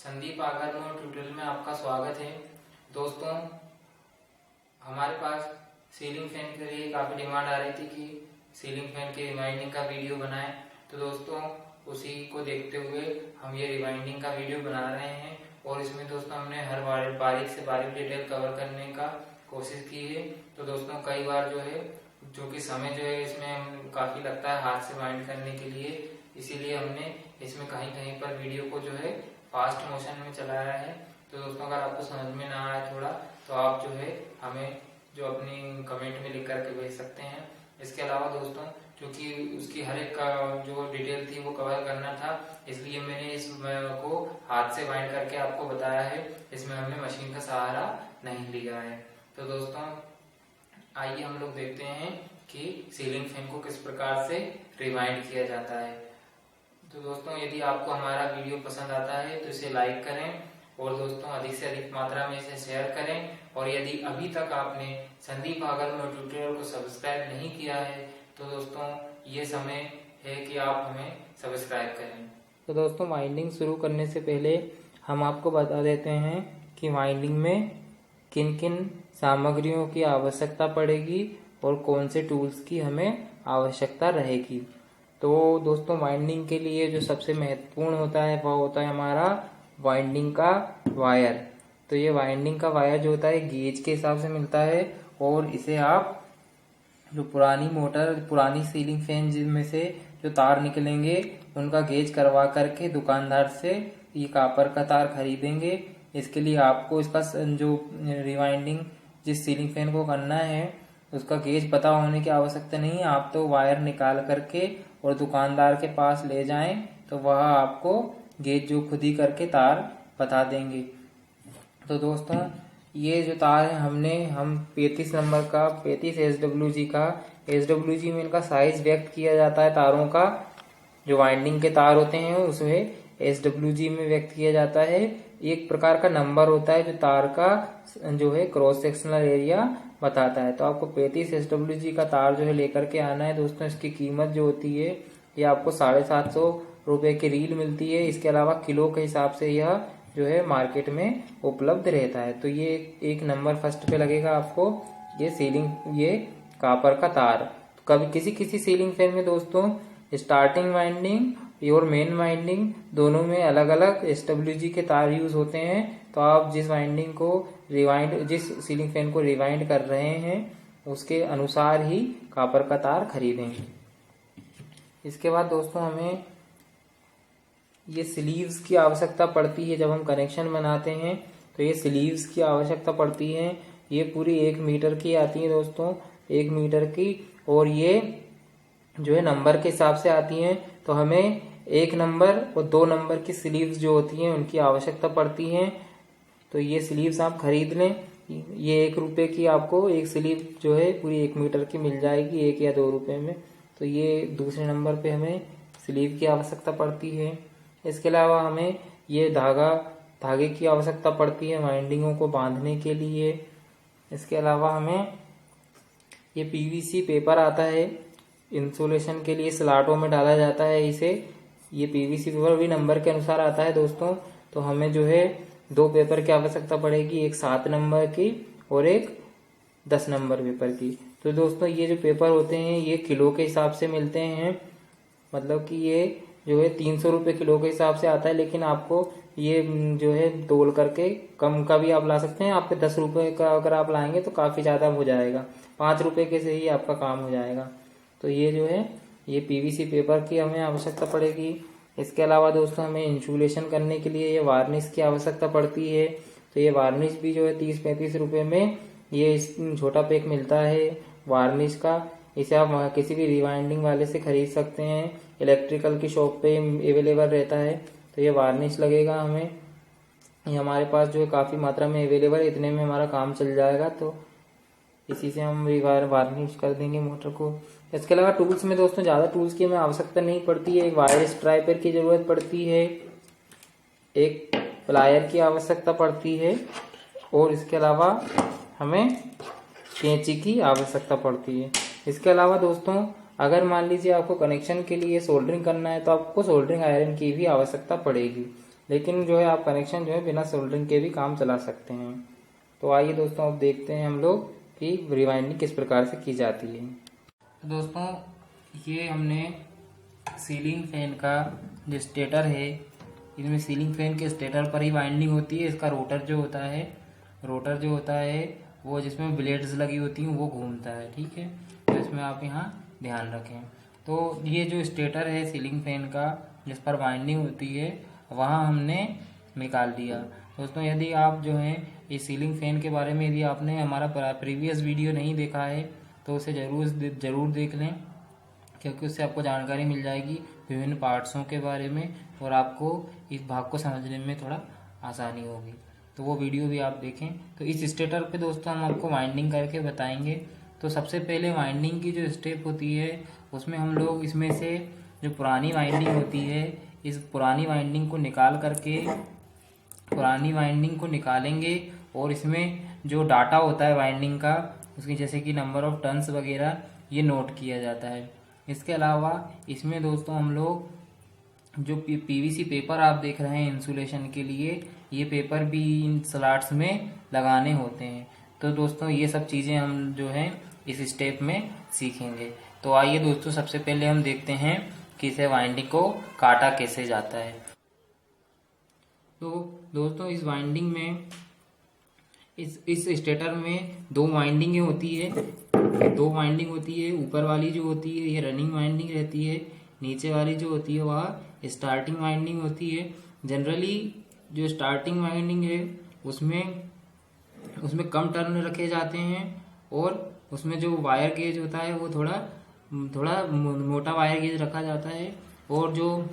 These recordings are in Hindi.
संदीप आगरनो ट्यूटोरियल में आपका स्वागत है। दोस्तों, हमारे पास सीलिंग फैन के लिए काफ़ी डिमांड आ रही थी कि सीलिंग फैन के रिवाइंडिंग का वीडियो बनाएं। तो दोस्तों, उसी को देखते हुए हम ये रिवाइंडिंग का वीडियो बना रहे हैं और इसमें दोस्तों हमने हर बारीक से बारीक डिटेल कवर करने का कोशिश की है। तो दोस्तों, कई बार जो कि समय इसमें काफ़ी लगता है हाथ से वाइंड करने के लिए, इसीलिए हमने इसमें कहीं कहीं पर वीडियो को फास्ट मोशन में चलाया है। तो दोस्तों, अगर आपको समझ में ना आए थोड़ा तो आप हमें अपनी कमेंट में लिख करके भेज सकते हैं। इसके अलावा दोस्तों, क्योंकि उसकी हर एक का जो डिटेल थी वो कवर करना था, इसलिए मैंने इस को हाथ से वाइंड करके आपको बताया है। इसमें हमने मशीन का सहारा नहीं लिया है। तो दोस्तों, आइए हम लोग देखते हैं कि सीलिंग फैन को किस प्रकार से रिवाइंड किया जाता है। तो दोस्तों, यदि आपको हमारा वीडियो पसंद आता है तो इसे लाइक करें और दोस्तों अधिक से अधिक मात्रा में इसे शेयर करें। और यदि अभी तक आपने संदीप आगरनो ट्यूटोरियल को सब्सक्राइब नहीं किया है तो दोस्तों ये समय है कि आप हमें सब्सक्राइब करें। तो दोस्तों, वाइंडिंग शुरू करने से पहले हम आपको बता देते हैं कि वाइंडिंग में किन किन सामग्रियों की आवश्यकता पड़ेगी और कौन से टूल्स की हमें आवश्यकता रहेगी। तो दोस्तों, वाइंडिंग के लिए जो सबसे महत्वपूर्ण होता है वह होता है हमारा वाइंडिंग का वायर। तो ये वाइंडिंग का वायर जो होता है गेज के हिसाब से मिलता है और इसे आप जो पुरानी सीलिंग फैन जिनमें से जो तार निकलेंगे उनका गेज करवा करके दुकानदार से ये कॉपर का तार खरीदेंगे। इसके लिए आपको इसका जो रिवाइंडिंग जिस सीलिंग फैन को करना है उसका गेज पता होने की आवश्यकता नहीं है। आप तो वायर निकाल करके और दुकानदार के पास ले जाएं तो वह आपको गेज जो खुद ही करके तार बता देंगे। तो दोस्तों, ये जो तार है हम 35 नंबर का 35 SWG का SWG में इनका साइज व्यक्त किया जाता है। तारों का जो वाइंडिंग के तार होते हैं उसमें SWG में व्यक्त किया जाता है। एक प्रकार का नंबर होता है जो तार का क्रॉस सेक्शनल एरिया बताता है। तो आपको 35 SWG का तार लेकर के आना है। दोस्तों, इसकी कीमत जो होती है ये आपको 750 रुपए की रील मिलती है। इसके अलावा किलो के हिसाब से यह मार्केट में उपलब्ध रहता है। तो ये एक नंबर फर्स्ट पे लगेगा आपको ये कॉपर का तार। कभी किसी सीलिंग फैन में दोस्तों स्टार्टिंग वाइंडिंग और मेन वाइंडिंग दोनों में अलग अलग SWG के तार यूज होते हैं। तो आप जिस सीलिंग फैन को रिवाइंड कर रहे हैं उसके अनुसार ही कॉपर का तार खरीदेंगे। इसके बाद दोस्तों, हमें ये स्लीव्स की आवश्यकता पड़ती है। जब हम कनेक्शन बनाते हैं तो ये स्लीव्स की आवश्यकता पड़ती है। ये पूरी 1 मीटर की आती है दोस्तों, 1 मीटर की। और ये नंबर के हिसाब से आती हैं। तो हमें 1 नंबर और 2 नंबर की स्लीव्स जो होती हैं उनकी आवश्यकता पड़ती है। तो ये स्लीव्स आप खरीद लें। ये 1 रुपए की आपको एक स्लीव पूरी 1 मीटर की मिल जाएगी, 1 या 2 रुपए में। तो ये दूसरे नंबर पे हमें स्लीव की आवश्यकता पड़ती है। इसके अलावा हमें ये धागे की आवश्यकता पड़ती है वाइंडिंगों को बांधने के लिए। इसके अलावा हमें ये PVC पेपर आता है इंसुलेशन के लिए, स्लाटों में डाला जाता है इसे। ये PVC पेपर भी नंबर के अनुसार आता है दोस्तों। तो हमें 2 पेपर की आवश्यकता पड़ेगी, एक 7 नंबर की और एक 10 नंबर पेपर की। तो दोस्तों, ये जो पेपर होते हैं ये किलो के हिसाब से मिलते हैं। मतलब कि ये 300 रुपए किलो के हिसाब से आता है। लेकिन आपको ये तोल करके कम का भी आप ला सकते हैं। आपके 10 रुपए का अगर आप लाएंगे तो काफी ज्यादा हो जाएगा, 5 रुपए के से ही आपका काम हो जाएगा। तो ये PVC पेपर की हमें आवश्यकता पड़ेगी। इसके अलावा दोस्तों, हमें इंसुलेशन करने के लिए ये वार्निश की आवश्यकता पड़ती है। तो ये वार्निश भी 30-35 रुपए में ये छोटा पैक मिलता है वार्निश का। इसे आप किसी भी रिवाइंडिंग वाले से खरीद सकते हैं, इलेक्ट्रिकल की शॉप पे अवेलेबल रहता है। तो ये वार्निश लगेगा हमें, ये हमारे पास काफी मात्रा में अवेलेबल है, इतने में हमारा काम चल जाएगा। तो इसी से हम वार्निश कर देंगे मोटर को। इसके अलावा टूल्स में दोस्तों ज्यादा टूल्स की हमें आवश्यकता नहीं पड़ती है। एक वायर स्ट्राइपर की जरूरत पड़ती है, एक प्लायर की आवश्यकता पड़ती है और इसके अलावा हमें कैंची की आवश्यकता पड़ती है। इसके अलावा दोस्तों, अगर मान लीजिए आपको कनेक्शन के लिए सोल्डरिंग करना है तो आपको सोल्डरिंग आयरन की भी आवश्यकता पड़ेगी। लेकिन जो है आप कनेक्शन जो है बिना सोल्डरिंग के भी काम चला सकते हैं। तो आइए दोस्तों अब देखते हैं हम लोग कि रिवाइंडिंग किस प्रकार से की जाती है। तो दोस्तों ये हमने सीलिंग फैन का जो स्टेटर है, इसमें सीलिंग फैन के स्टेटर पर ही वाइंडिंग होती है। इसका रोटर जो होता है वो जिसमें ब्लेड्स लगी होती हैं वो घूमता है, ठीक है। तो इसमें आप यहाँ ध्यान रखें। तो ये जो स्टेटर है सीलिंग फैन का जिस पर वाइंडिंग होती है वहाँ हमने निकाल दिया। दोस्तों यदि आप जो है इस सीलिंग फैन के बारे में यदि आपने हमारा प्रीवियस वीडियो नहीं देखा है तो उसे ज़रूर देख लें, क्योंकि उससे आपको जानकारी मिल जाएगी विभिन्न पार्ट्सों के बारे में और आपको इस भाग को समझने में थोड़ा आसानी होगी। तो वो वीडियो भी आप देखें। तो इस स्टेटर पे दोस्तों हम आपको वाइंडिंग करके बताएंगे। तो सबसे पहले वाइंडिंग की जो स्टेप होती है उसमें हम लोग इसमें से जो पुरानी वाइंडिंग होती है इस पुरानी वाइंडिंग को निकालेंगे और इसमें जो डाटा होता है वाइंडिंग का उसकी जैसे कि नंबर ऑफ टर्न्स वगैरह ये नोट किया जाता है। इसके अलावा इसमें दोस्तों हम लोग जो पीवीसी पेपर आप देख रहे हैं इंसुलेशन के लिए, ये पेपर भी इन स्लॉट्स में लगाने होते हैं। तो दोस्तों ये सब चीज़ें हम जो है इस स्टेप में सीखेंगे। तो आइए दोस्तों सबसे पहले हम देखते हैं कि इसे वाइंडिंग को काटा कैसे जाता है। तो दोस्तों इस वाइंडिंग में इस स्टेटर में दो वाइंडिंग होती है। ऊपर वाली जो होती है ये रनिंग वाइंडिंग रहती है, नीचे वाली जो होती है वह स्टार्टिंग वाइंडिंग होती है। जनरली जो स्टार्टिंग वाइंडिंग है उसमें कम टर्न रखे जाते हैं और उसमें जो वायर गेज होता है वो थोड़ा मोटा वायर गेज रखा जाता है, और जो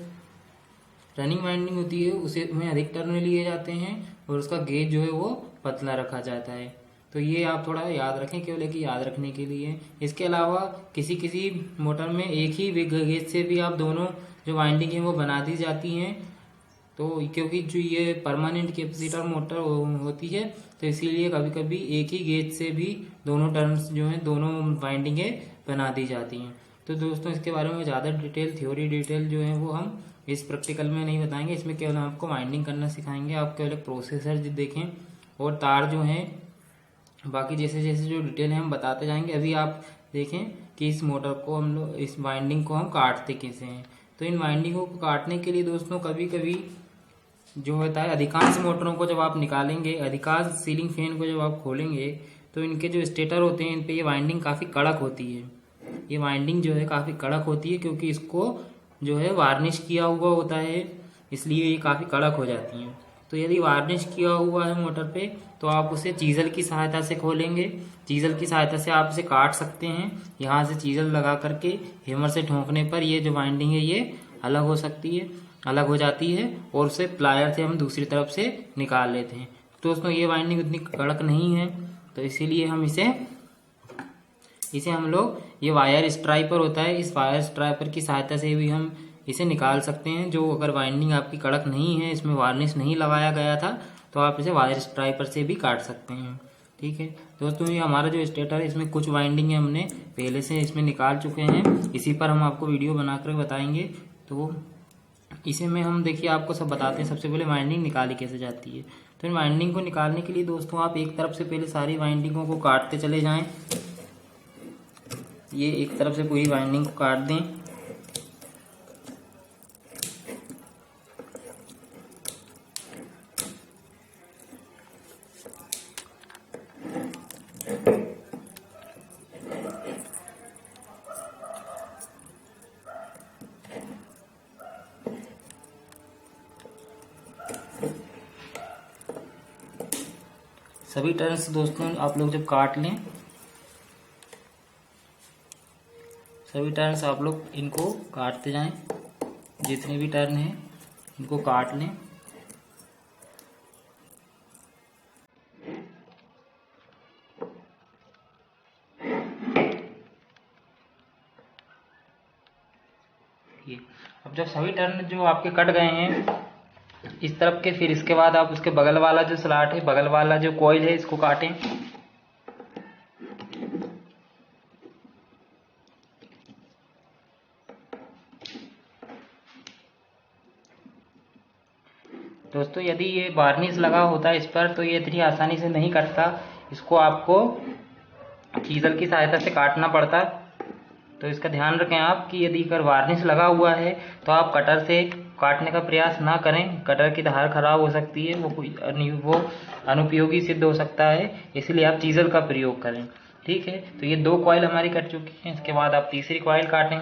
रनिंग वाइंडिंग होती है उसे में अधिक टर्न लिए जाते हैं और उसका गेज जो है वो पतला रखा जाता है। तो ये आप थोड़ा याद रखें, केवल एक याद रखने के लिए। इसके अलावा किसी मोटर में एक ही गेज से भी आप दोनों जो वाइंडिंग है वो बना दी जाती हैं। तो क्योंकि जो ये परमानेंट कैपेसिटर मोटर होती है तो इसीलिए कभी कभी एक ही गेज से भी दोनों टर्न्स जो है दोनों वाइंडिंगें बना दी जाती हैं। तो दोस्तों इसके बारे में ज़्यादा थ्योरी डिटेल जो है वो हम इस प्रैक्टिकल में नहीं बताएंगे। इसमें केवल हम आपको वाइंडिंग करना सिखाएंगे। आप केवल एक प्रोसेसर देखें और तार जो है बाकी जैसे जैसे जो डिटेल है हम बताते जाएंगे। अभी आप देखें कि इस मोटर को हम लोग इस वाइंडिंग को हम काटते कैसे हैं। तो इन वाइंडिंगों को काटने के लिए दोस्तों कभी कभी जो होता है अधिकांश मोटरों को जब आप निकालेंगे, अधिकांश सीलिंग फैन को जब आप खोलेंगे तो इनके जो स्टेटर होते हैं इन पे ये वाइंडिंग काफ़ी कड़क होती है। ये वाइंडिंग जो है काफ़ी कड़क होती है क्योंकि इसको जो है वार्निश किया हुआ होता है, इसलिए ये काफ़ी कड़क हो जाती हैं। तो यदि वार्निश किया हुआ है मोटर पे तो आप उसे चीज़ल की सहायता से खोलेंगे। चीज़ल की सहायता से आप इसे काट सकते हैं। यहाँ से चीज़ल लगा करके हेमर से ठोंकने पर ये जो वाइंडिंग है ये अलग हो जाती है और उसे प्लायर से हम दूसरी तरफ से निकाल लेते हैं। तो दोस्तों ये वाइंडिंग उतनी कड़क नहीं है, तो इसीलिए हम इसे हम लोग ये वायर स्ट्राइपर होता है, इस वायर स्ट्राइपर की सहायता से भी हम इसे निकाल सकते हैं। जो अगर वाइंडिंग आपकी कड़क नहीं है, इसमें वार्निश नहीं लगाया गया था, तो आप इसे वायर स्ट्राइपर से भी काट सकते हैं। ठीक है दोस्तों, ये हमारा जो स्टेटर है इसमें कुछ वाइंडिंग है हमने पहले से इसमें निकाल चुके हैं, इसी पर हम आपको वीडियो बनाकर बताएंगे। तो इसे में हम देखिए आपको सब बताते हैं। सबसे पहले वाइंडिंग निकाली कैसे जाती है। तो इन वाइंडिंग को निकालने के लिए दोस्तों आप एक तरफ से पहले सारी वाइंडिंगों को काटते चले जाएं। ये एक तरफ से पूरी वाइंडिंग को काट दें। सभी टर्न्स दोस्तों आप लोग जब काट लें, सभी टर्न्स आप लोग इनको काटते जाएं। जितने भी टर्न हैं इनको काट लें। अब जब सभी टर्न जो आपके कट गए हैं इस तरफ के, फिर इसके बाद आप उसके बगल वाला जो स्लॉट है, बगल वाला जो कॉइल है इसको काटें। दोस्तों यदि ये वार्निश लगा होता है इस पर तो ये इतनी आसानी से नहीं कटता, इसको आपको चीज़ल की सहायता से काटना पड़ता। तो इसका ध्यान रखें आप कि यदि अगर वार्निश लगा हुआ है तो आप कटर से काटने का प्रयास ना करें, कटर की धार खराब हो सकती है, वो अनुपयोगी सिद्ध हो सकता है, इसलिए आप चीज़ल का प्रयोग करें। ठीक है, तो ये 2 कॉइल हमारी कट चुकी हैं। इसके बाद आप तीसरी कॉइल काटें।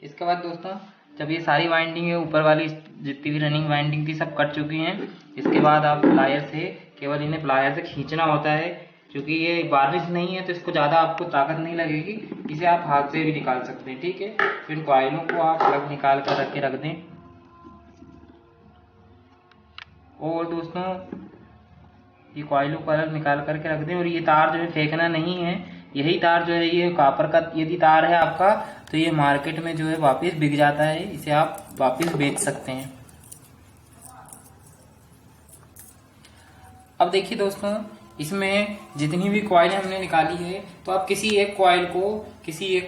इसके बाद दोस्तों जब ये सारी वाइंडिंग है ऊपर वाली जितनी भी रनिंग वाइंडिंग थी सब कट चुकी हैं, इसके बाद आप प्लायर से केवल इन्हें प्लायर से खींचना होता है। क्योंकि ये वार्निश नहीं है तो इसको ज़्यादा आपको ताकत नहीं लगेगी, इसे आप हाथ से भी निकाल सकते हैं। ठीक है, फिर इन कॉइलों को आप अलग निकाल कर रख दें। और दोस्तों ये कॉइलों को अलग निकाल करके रख दें। और ये तार जो है फेंकना नहीं है, यही तार जो है ये कॉपर का यदि तार है आपका तो ये मार्केट में जो है वापस बिक जाता है, इसे आप वापस बेच सकते हैं। अब देखिए दोस्तों इसमें जितनी भी कॉइलें हमने निकाली है तो आप किसी एक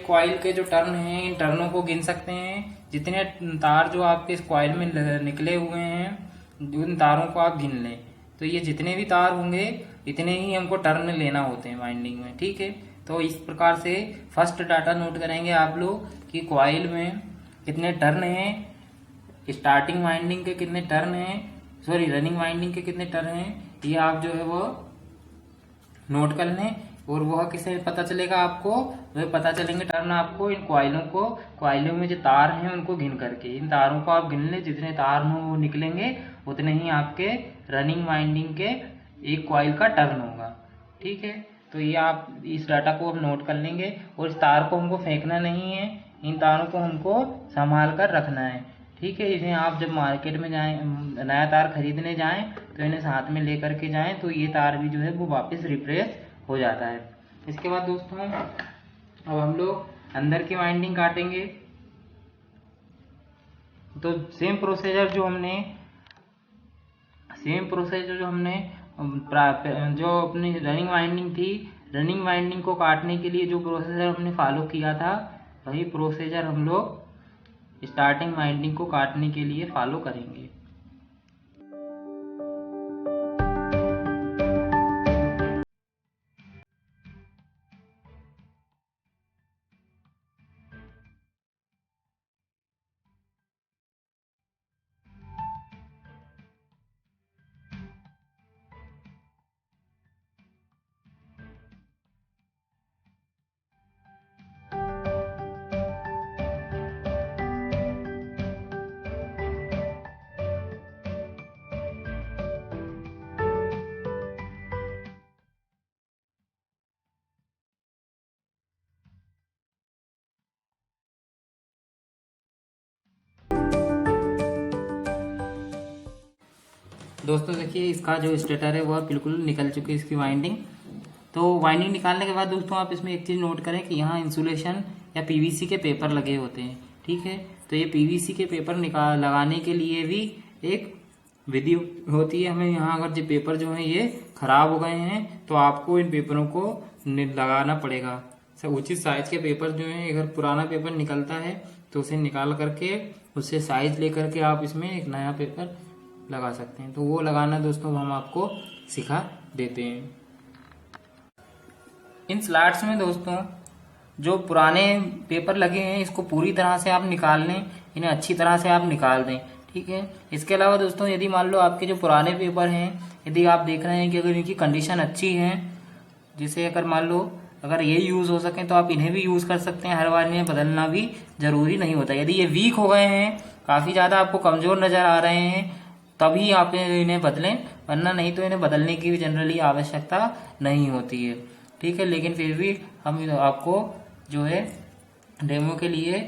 कॉइल के जो टर्न हैं इन टर्नों को गिन सकते हैं। जितने तार जो आपके इस कॉइल में निकले हुए हैं उन तारों को आप गिन लें। तो ये जितने भी तार होंगे इतने ही हमको टर्न लेना होते हैं वाइंडिंग में। ठीक है, तो इस प्रकार से फर्स्ट डाटा नोट करेंगे आप लोग कि कॉइल में कितने टर्न हैं, स्टार्टिंग वाइंडिंग के कितने टर्न हैं, सॉरी रनिंग वाइंडिंग के कितने टर्न हैं, ये आप जो है वो नोट कर लें। और वह किसे पता चलेगा आपको, वह पता चलेंगे टर्न आपको इन कॉइलों में जो तार हैं उनको गिन करके। इन तारों को आप गिन लें, जितने तार वो निकलेंगे उतने ही आपके रनिंग वाइंडिंग के एक कॉइल का टर्न होगा। ठीक है, तो ये आप इस डाटा को हम नोट कर लेंगे। और इस तार को हमको फेंकना नहीं है, इन तारों को हमको संभाल कर रखना है। ठीक है, इन्हें आप जब मार्केट में जाएं, नया तार खरीदने जाएं तो इन्हें साथ में लेकर के जाएं, तो ये तार भी जो है वो वापस रिप्लेस हो जाता है। इसके बाद दोस्तों अब हम लोग अंदर की वाइंडिंग काटेंगे। तो सेम प्रोसीजर जो हमने जो अपनी रनिंग वाइंडिंग थी, रनिंग वाइंडिंग को काटने के लिए जो प्रोसीजर हमने फॉलो किया था वही प्रोसीजर हम लोग स्टार्टिंग वाइंडिंग को काटने के लिए फॉलो करेंगे। दोस्तों देखिए इसका जो स्टेटर है वह बिल्कुल निकल चुकी है इसकी वाइंडिंग। तो वाइंडिंग निकालने के बाद दोस्तों आप इसमें एक चीज़ नोट करें कि यहाँ इंसुलेशन या पीवीसी के पेपर लगे होते हैं। ठीक है, तो ये पीवीसी के पेपर लगाने के लिए भी एक विधि होती है। हमें यहाँ अगर जो पेपर जो है ये खराब हो गए हैं तो आपको इन पेपरों को लगाना पड़ेगा। उचित साइज के पेपर जो है, अगर पुराना पेपर निकलता है तो उसे निकाल करके उससे साइज लेकर के आप इसमें एक नया पेपर लगा सकते हैं। तो वो लगाना दोस्तों हम आपको सिखा देते हैं। इन स्लॉट्स में दोस्तों जो पुराने पेपर लगे हैं इसको पूरी तरह से आप निकाल लें, इन्हें अच्छी तरह से आप निकाल दें। ठीक है, इसके अलावा दोस्तों यदि मान लो आपके जो पुराने पेपर हैं, यदि आप देख रहे हैं कि अगर इनकी कंडीशन अच्छी है, जैसे अगर मान लो अगर ये यूज हो सके तो आप इन्हें भी यूज कर सकते हैं। हर बार इन्हें बदलना भी जरूरी नहीं होता। यदि ये वीक हो गए हैं, काफी ज्यादा आपको कमजोर नजर आ रहे हैं, तभी आप इन्हें बदलें, वरना नहीं तो इन्हें बदलने की भी जनरली आवश्यकता नहीं होती है। ठीक है, लेकिन फिर भी हम आपको जो है डेमो के लिए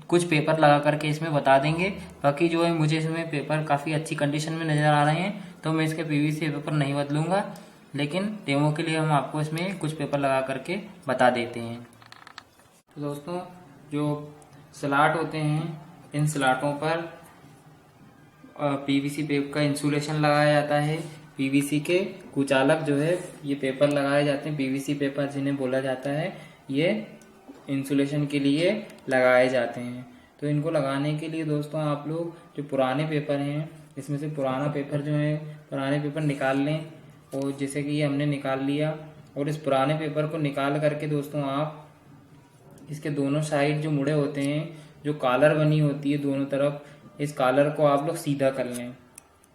कुछ पेपर लगा करके इसमें बता देंगे। बाकी जो है मुझे इसमें पेपर काफ़ी अच्छी कंडीशन में नज़र आ रहे हैं तो मैं इसके पीवीसी पेपर नहीं बदलूंगा। लेकिन डेमो के लिए हम आपको इसमें कुछ पेपर लगा करके बता देते हैं। तो दोस्तों, जो स्लॉट होते हैं, इन स्लॉटों पर पीवीसी पेपर का इंसुलेशन लगाया जाता है। पीवीसी के कुचालक जो है ये पेपर लगाए जाते हैं। पीवीसी पेपर जिन्हें बोला जाता है, ये इंसुलेशन के लिए लगाए जाते हैं। तो इनको लगाने के लिए दोस्तों आप लोग जो पुराने पेपर हैं, इसमें से पुराना पेपर जो है, पुराने पेपर निकाल लें। और जैसे कि ये हमने निकाल लिया, और इस पुराने पेपर को निकाल करके दोस्तों आप इसके दोनों साइड जो मुड़े होते हैं, जो कॉलर बनी होती है दोनों तरफ, इस कॉलर को आप लोग सीधा कर लें।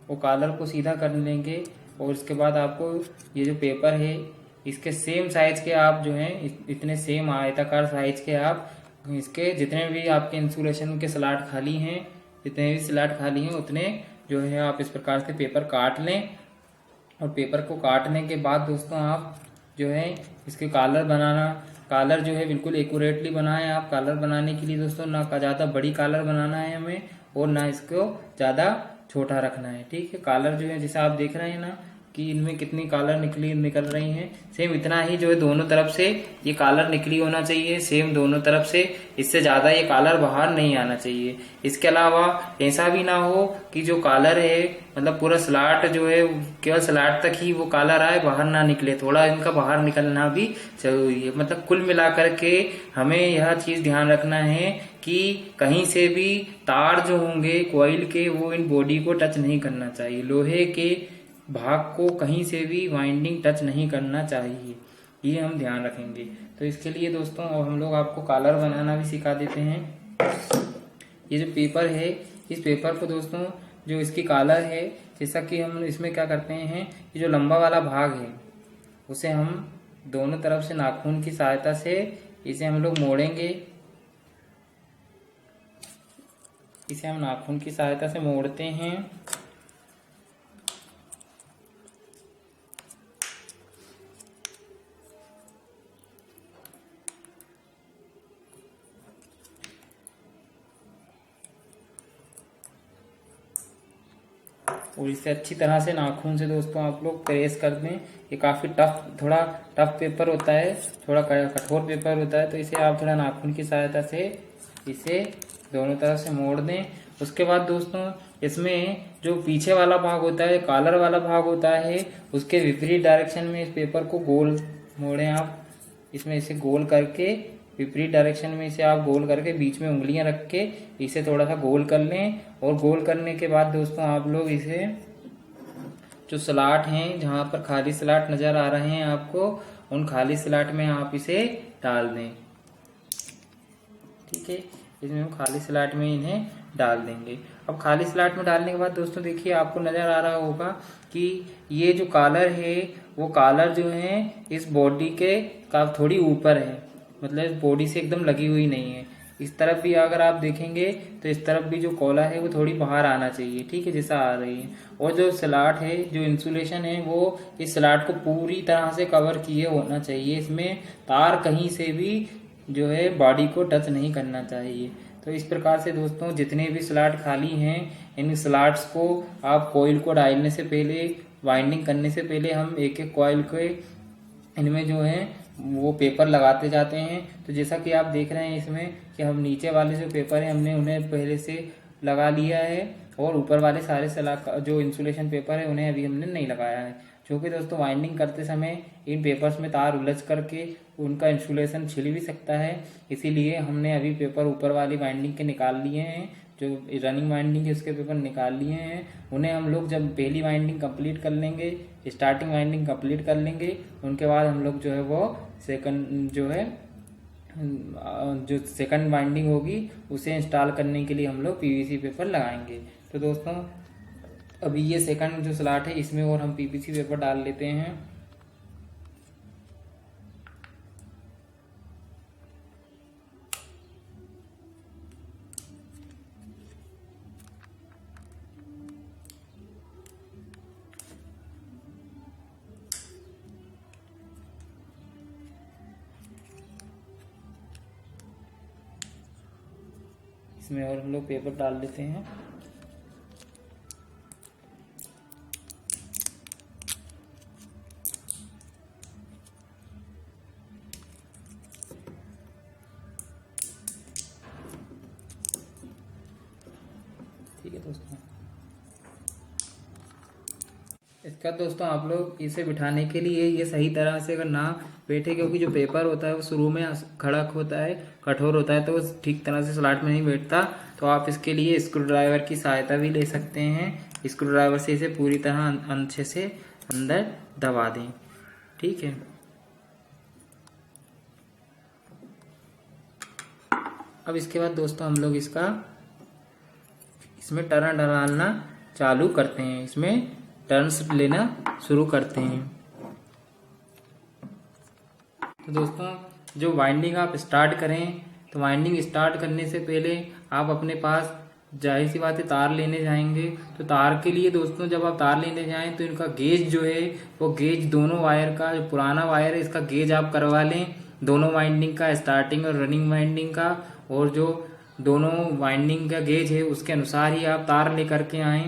वो कॉलर को सीधा कर लेंगे और इसके बाद आपको ये जो पेपर है इसके सेम साइज के आप जो हैं, इतने सेम आयताकार साइज के आप इसके जितने भी आपके इंसुलेशन के स्लॉट खाली हैं, जितने भी स्लॉट खाली हैं उतने जो है आप इस प्रकार से पेपर काट लें। और पेपर को काटने के बाद दोस्तों आप जो है इसके कॉलर जो है बिल्कुल एक्यूरेटली बनाएं। आप कॉलर बनाने के लिए दोस्तों ना ज़्यादा बड़ी कॉलर बनाना है हमें, और ना इसको ज़्यादा छोटा रखना है। ठीक है, कॉलर जो है जैसे आप देख रहे हैं ना कि इनमें कितनी कॉलर निकल रही हैं, सेम इतना ही जो है दोनों तरफ से ये कॉलर निकली होना चाहिए, सेम दोनों तरफ से। इससे ज्यादा ये कॉलर बाहर नहीं आना चाहिए। इसके अलावा ऐसा भी ना हो कि जो कॉलर है, मतलब पूरा स्लॉट जो है केवल स्लॉट तक ही वो कॉलर आए, बाहर ना निकले। थोड़ा इनका बाहर निकलना भी जरूरी है। मतलब कुल मिलाकर के हमें यह चीज ध्यान रखना है कि कहीं से भी तार जो होंगे कॉइल के, वो इन बॉडी को टच नहीं करना चाहिए। लोहे के भाग को कहीं से भी वाइंडिंग टच नहीं करना चाहिए, ये हम ध्यान रखेंगे। तो इसके लिए दोस्तों हम लोग आपको कॉलर बनाना भी सिखा देते हैं। ये जो पेपर है, इस पेपर को दोस्तों जो इसकी कॉलर है, जैसा कि हम इसमें क्या करते हैं, ये जो लंबा वाला भाग है उसे हम दोनों तरफ से नाखून की सहायता से इसे हम लोग मोड़ेंगे। इसे हम नाखून की सहायता से मोड़ते हैं। और इसे अच्छी तरह से नाखून से दोस्तों आप लोग प्रेस कर दें। ये काफ़ी थोड़ा टफ पेपर होता है, थोड़ा कठोर पेपर होता है, तो इसे आप थोड़ा नाखून की सहायता से इसे दोनों तरफ से मोड़ दें। उसके बाद दोस्तों इसमें जो पीछे वाला भाग होता है, कॉलर वाला भाग होता है, उसके विपरीत डायरेक्शन में इस पेपर को गोल मोड़ें आप। इसमें इसे गोल करके विपरीत डायरेक्शन में इसे आप गोल करके बीच में उंगलियां रख के इसे थोड़ा सा गोल कर लें। और गोल करने के बाद दोस्तों आप लोग इसे जो स्लॉट हैं, जहां पर खाली स्लॉट नजर आ रहे हैं आपको, उन खाली स्लॉट में आप इसे डाल दें। ठीक है, इसमें हम खाली स्लॉट में इन्हें डाल देंगे। अब खाली स्लॉट में डालने के बाद दोस्तों देखिए आपको नजर आ रहा होगा कि ये जो कॉलर है, वो कॉलर जो है इस बॉडी के का थोड़ी ऊपर है, मतलब इस बॉडी से एकदम लगी हुई नहीं है। इस तरफ भी अगर आप देखेंगे तो इस तरफ भी जो कॉलर है वो थोड़ी बाहर आना चाहिए। ठीक है, जैसा आ रही है। और जो स्लॉट है, जो इंसुलेशन है, वो इस स्लॉट को पूरी तरह से कवर किए होना चाहिए। इसमें तार कहीं से भी जो है बॉडी को टच नहीं करना चाहिए। तो इस प्रकार से दोस्तों जितने भी स्लॉट खाली हैं, इन स्लॉट्स को आप कॉइल को डालने से पहले, वाइंडिंग करने से पहले हम एक एक कॉइल के इनमें जो है वो पेपर लगाते जाते हैं। तो जैसा कि आप देख रहे हैं इसमें कि हम नीचे वाले जो पेपर हैं हमने उन्हें पहले से लगा लिया है, और ऊपर वाले सारे जो इंसुलेशन पेपर है उन्हें अभी हमने नहीं लगाया है। क्योंकि दोस्तों वाइंडिंग करते समय इन पेपर्स में तार उलझ करके उनका इंसुलेशन छिल भी सकता है, इसीलिए हमने अभी पेपर ऊपर वाली वाइंडिंग के निकाल लिए हैं। जो रनिंग वाइंडिंग है उसके पेपर निकाल लिए हैं। उन्हें हम लोग जब पहली वाइंडिंग कंप्लीट कर लेंगे, स्टार्टिंग वाइंडिंग कंप्लीट कर लेंगे, उनके बाद हम लोग जो है वो जो सेकंड वाइंडिंग होगी उसे इंस्टॉल करने के लिए हम लोग पीवीसी पेपर लगाएंगे। तो दोस्तों अभी ये सेकंड जो स्लॉट है इसमें और हम पीवीसी पेपर डाल लेते हैं। इसमें और हम लोग पेपर डाल लेते हैं। दोस्तों। इसका दोस्तों आप लोग इसे बिठाने के लिए ये सही तरह से अगर ना बैठे, क्योंकि जो पेपर होता है वो शुरू में कड़क होता है, कठोर होता है, तो वो ठीक तरह से स्लॉट में नहीं बैठता। तो आप इसके लिए स्क्रू ड्राइवर की सहायता भी ले सकते हैं। स्क्रू ड्राइवर से इसे पूरी तरह अच्छे से अंदर दबा दें। ठीक है। अब इसके बाद दोस्तों हम लोग इसमें टर्न डालना चालू करते हैं, इसमें टर्न्स लेना शुरू करते हैं। तो दोस्तों जो वाइंडिंग आप स्टार्ट करें, तो वाइंडिंग स्टार्ट करने से पहले आप अपने पास जाहिर सी बात है तार लेने जाएंगे। तो तार के लिए दोस्तों जब आप तार लेने जाएं तो इनका गेज जो है वो गेज दोनों वायर का, जो पुराना वायर है इसका गेज आप करवा लें, दोनों वाइंडिंग का, स्टार्टिंग और रनिंग वाइंडिंग का। और जो दोनों वाइंडिंग का गेज है उसके अनुसार ही आप तार लेकर के आएँ।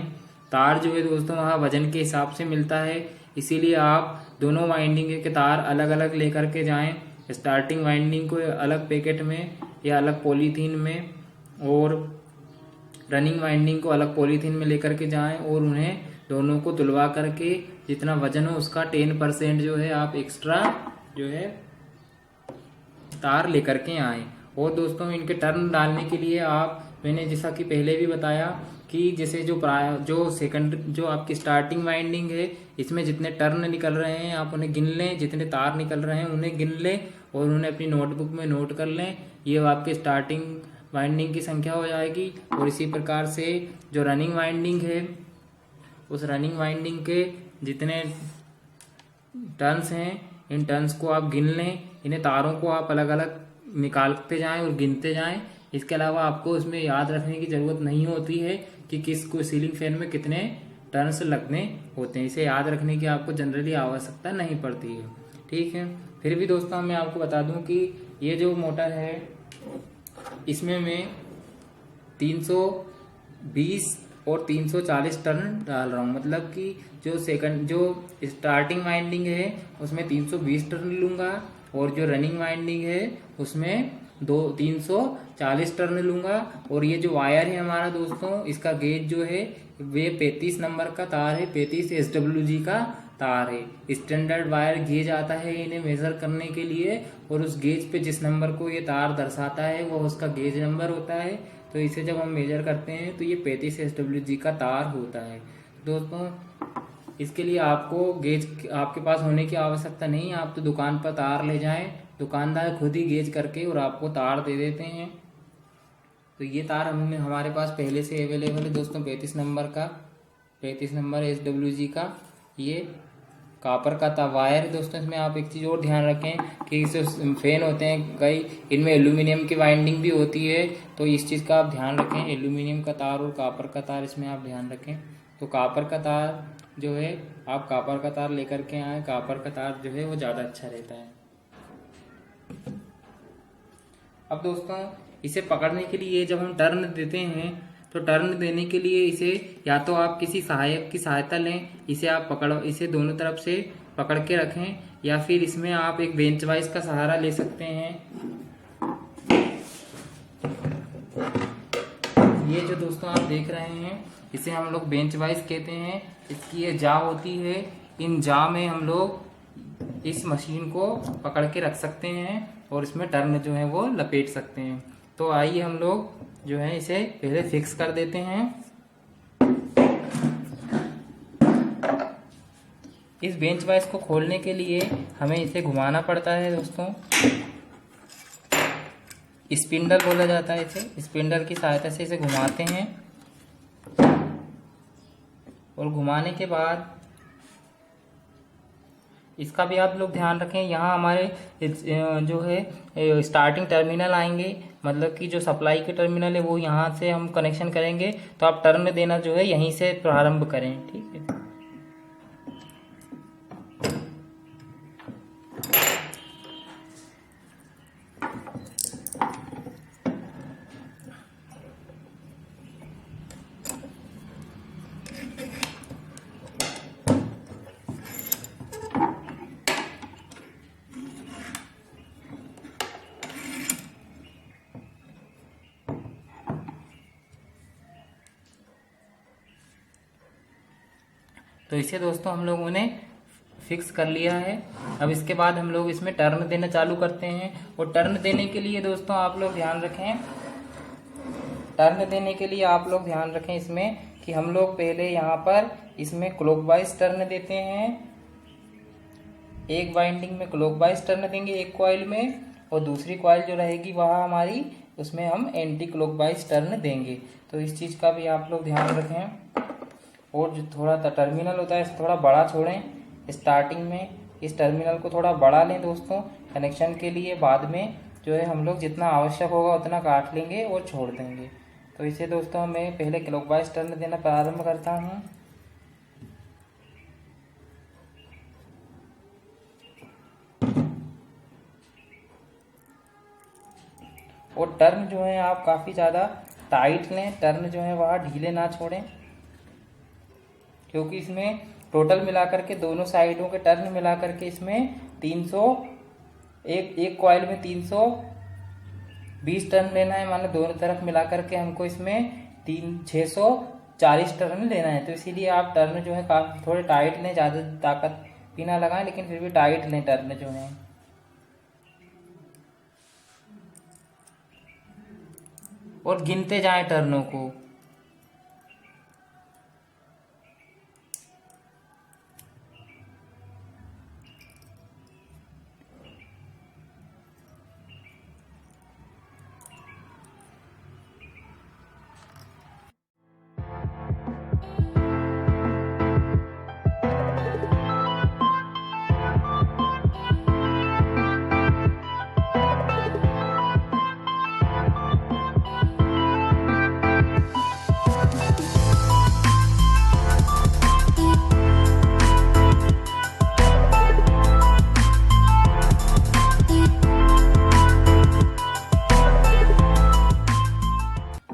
तार जो है दोस्तों वहाँ वजन के हिसाब से मिलता है, इसीलिए आप दोनों वाइंडिंग के तार अलग अलग लेकर के जाएं। स्टार्टिंग वाइंडिंग को अलग पैकेट में या अलग पॉलीथीन में, और रनिंग वाइंडिंग को अलग पॉलीथीन में लेकर के जाएं, और उन्हें दोनों को तुलवा करके जितना वजन हो उसका 10% जो है आप एक्स्ट्रा जो है तार लेकर के आएँ। और दोस्तों इनके टर्न डालने के लिए मैंने जैसा कि पहले भी बताया कि जैसे जो आपकी स्टार्टिंग वाइंडिंग है इसमें जितने टर्न निकल रहे हैं आप उन्हें गिन लें, जितने तार निकल रहे हैं उन्हें गिन लें और उन्हें अपनी नोटबुक में नोट कर लें। ये आपके स्टार्टिंग वाइंडिंग की संख्या हो जाएगी। और इसी प्रकार से जो रनिंग वाइंडिंग है उस रनिंग वाइंडिंग के जितने टर्न्स हैं इन टर्न्स को आप गिन लें। इन्हें तारों को आप अलग अलग निकालते जाएं और गिनते जाएं। इसके अलावा आपको इसमें याद रखने की ज़रूरत नहीं होती है कि किस सीलिंग फैन में कितने टर्न्स लगने होते हैं। इसे याद रखने की आपको जनरली आवश्यकता नहीं पड़ती है। ठीक है। फिर भी दोस्तों मैं आपको बता दूं कि ये जो मोटर है इसमें मैं 320 और 340 टर्न डाल रहा हूँ। मतलब कि जो स्टार्टिंग वाइंडिंग है उसमें 320 टर्न लूँगा और जो रनिंग वाइंडिंग है उसमें 340 टर्न लूँगा। और ये जो वायर है हमारा दोस्तों इसका गेज जो है वे 35 नंबर का तार है, 35 SWG का तार है। स्टैंडर्ड वायर गेज आता है इन्हें मेजर करने के लिए, और उस गेज पे जिस नंबर को ये तार दर्शाता है वो उसका गेज नंबर होता है। तो इसे जब हम मेजर करते हैं तो ये 35 SWG का तार होता है। दोस्तों इसके लिए आपको गेज आपके पास होने की आवश्यकता नहीं है, आप तो दुकान पर तार ले जाएं, दुकानदार खुद ही गेज करके और आपको तार दे देते हैं। तो ये तार हमारे पास पहले से अवेलेबल है दोस्तों, 35 नंबर SWG का ये कापर का वायर है। दोस्तों इसमें आप एक चीज़ और ध्यान रखें कि इसे फैन होते हैं कई, इनमें एल्यूमिनियम की वाइंडिंग भी होती है, तो इस चीज़ का आप ध्यान रखें। एल्यूमिनियम का तार और कापर का तार इसमें आप ध्यान रखें। तो कापर का तार जो है आप कापर का तार लेकर के आए, कापर का तार जो है वो ज़्यादा अच्छा रहता है। अब दोस्तों इसे पकड़ने के लिए जब हम टर्न देते हैं तो टर्न देने के लिए इसे या तो आप किसी सहायक की सहायता लें, इसे दोनों तरफ से पकड़ के रखें, या फिर इसमें आप एक बेंच वाइज का सहारा ले सकते हैं। ये जो दोस्तों आप देख रहे हैं इसे हम लोग बेंच वाइज कहते हैं। इसकी ये जा होती है, इन जा में हम लोग इस मशीन को पकड़ के रख सकते हैं और इसमें टर्न जो है वो लपेट सकते हैं। तो आइए हम लोग जो है इसे पहले फिक्स कर देते हैं। इस बेंच वाइज को खोलने के लिए हमें इसे घुमाना पड़ता है दोस्तों। स्पिंडल बोला जाता है इसे। स्पिंडल की सहायता से इसे घुमाते हैं और घुमाने के बाद इसका भी आप लोग ध्यान रखें। यहाँ हमारे जो है स्टार्टिंग टर्मिनल आएंगे, मतलब कि जो सप्लाई के टर्मिनल है वो यहाँ से हम कनेक्शन करेंगे। तो आप टर्न देना जो है यहीं से प्रारंभ करें। ठीक है। तो इसे दोस्तों हम लोगों ने फिक्स कर लिया है। अब इसके बाद हम लोग इसमें टर्न देना चालू करते हैं। और टर्न देने के लिए दोस्तों आप लोग ध्यान रखें, टर्न देने के लिए आप लोग ध्यान रखें इसमें कि हम लोग पहले यहाँ पर इसमें क्लॉकवाइज टर्न देते हैं। एक वाइंडिंग में क्लॉकवाइज टर्न देंगे एक कॉइल में, और दूसरी कॉइल जो रहेगी वह हमारी उसमें हम एंटी क्लॉकवाइज टर्न देंगे। तो इस चीज़ का भी आप लोग ध्यान रखें। और जो थोड़ा टर्मिनल होता है इसे थोड़ा बड़ा छोड़ें स्टार्टिंग में, इस टर्मिनल को थोड़ा बड़ा लें दोस्तों कनेक्शन के लिए। बाद में जो है हम लोग जितना आवश्यक होगा उतना काट लेंगे और छोड़ देंगे। तो इसे दोस्तों मैं पहले क्लॉकवाइज टर्न देना प्रारंभ करता हूँ। और टर्न जो है आप काफ़ी ज़्यादा टाइट लें, टर्न जो है वह ढीले ना छोड़ें, क्योंकि इसमें टोटल मिलाकर के दोनों साइडों के टर्न मिलाकर के इसमें 300 एक कॉइल में 320 टर्न लेना है। माने दोनों तरफ मिलाकर के हमको इसमें 640 टर्न लेना है। तो इसीलिए आप टर्न जो है काफी थोड़े टाइट लें, ज़्यादा ताकत भी ना लगाएं, लेकिन फिर भी टाइट लें टर्न जो है। और गिनते जाएं टर्नों को।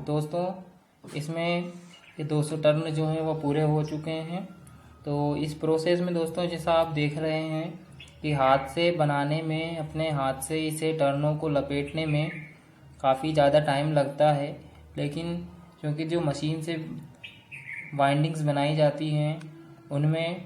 दोस्तों इसमें ये 200 टर्न जो हैं वो पूरे हो चुके हैं। तो इस प्रोसेस में दोस्तों जैसा आप देख रहे हैं कि हाथ से बनाने में, अपने हाथ से इसे टर्नों को लपेटने में काफ़ी ज़्यादा टाइम लगता है। लेकिन क्योंकि जो मशीन से वाइंडिंग्स बनाई जाती हैं उनमें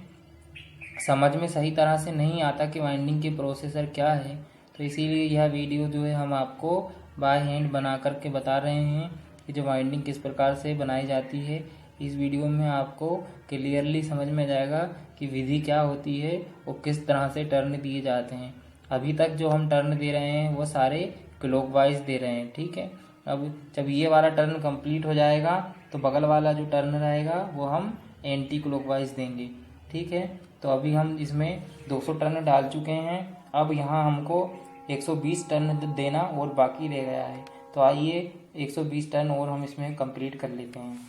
समझ में सही तरह से नहीं आता कि वाइंडिंग के प्रोसेसर क्या है, तो इसीलिए यह वीडियो जो है हम आपको बाय हैंड बना करके बता रहे हैं कि जो वाइंडिंग किस प्रकार से बनाई जाती है। इस वीडियो में आपको क्लियरली समझ में जाएगा कि विधि क्या होती है और किस तरह से टर्न दिए जाते हैं। अभी तक जो हम टर्न दे रहे हैं वो सारे क्लॉकवाइज दे रहे हैं, ठीक है। अब जब ये वाला टर्न कंप्लीट हो जाएगा तो बगल वाला जो टर्न रहेगा वो हम एंटी क्लॉकवाइज देंगे, ठीक है। तो अभी हम इसमें 200 टर्न डाल चुके हैं। अब यहाँ हमको 120 टर्न देना और बाकी रह गया है। तो आइए 120 टर्न और हम इसमें कंप्लीट कर लेते हैं।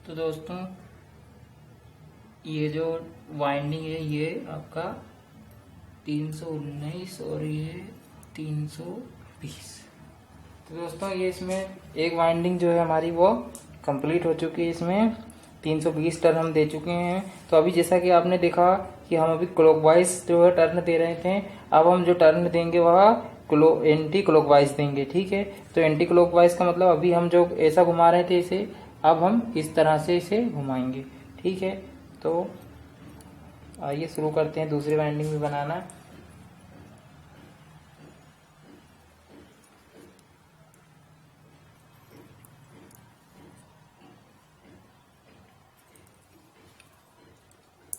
तो दोस्तों ये जो वाइंडिंग है ये आपका 319 और ये 320। तो दोस्तों ये इसमें एक वाइंडिंग जो है हमारी वो कंप्लीट हो चुकी है। इसमें 320 टर्न हम दे चुके हैं। तो अभी जैसा कि आपने देखा कि हम अभी क्लॉकवाइज जो है टर्न दे रहे थे, अब हम जो टर्न देंगे वह एंटी क्लॉकवाइज देंगे, ठीक है। तो एंटी क्लॉकवाइज का मतलब अभी हम जो ऐसा घुमा रहे थे इसे, अब हम इस तरह से इसे घुमाएंगे, ठीक है। तो आइए शुरू करते हैं दूसरी वाइंडिंग भी बनाना।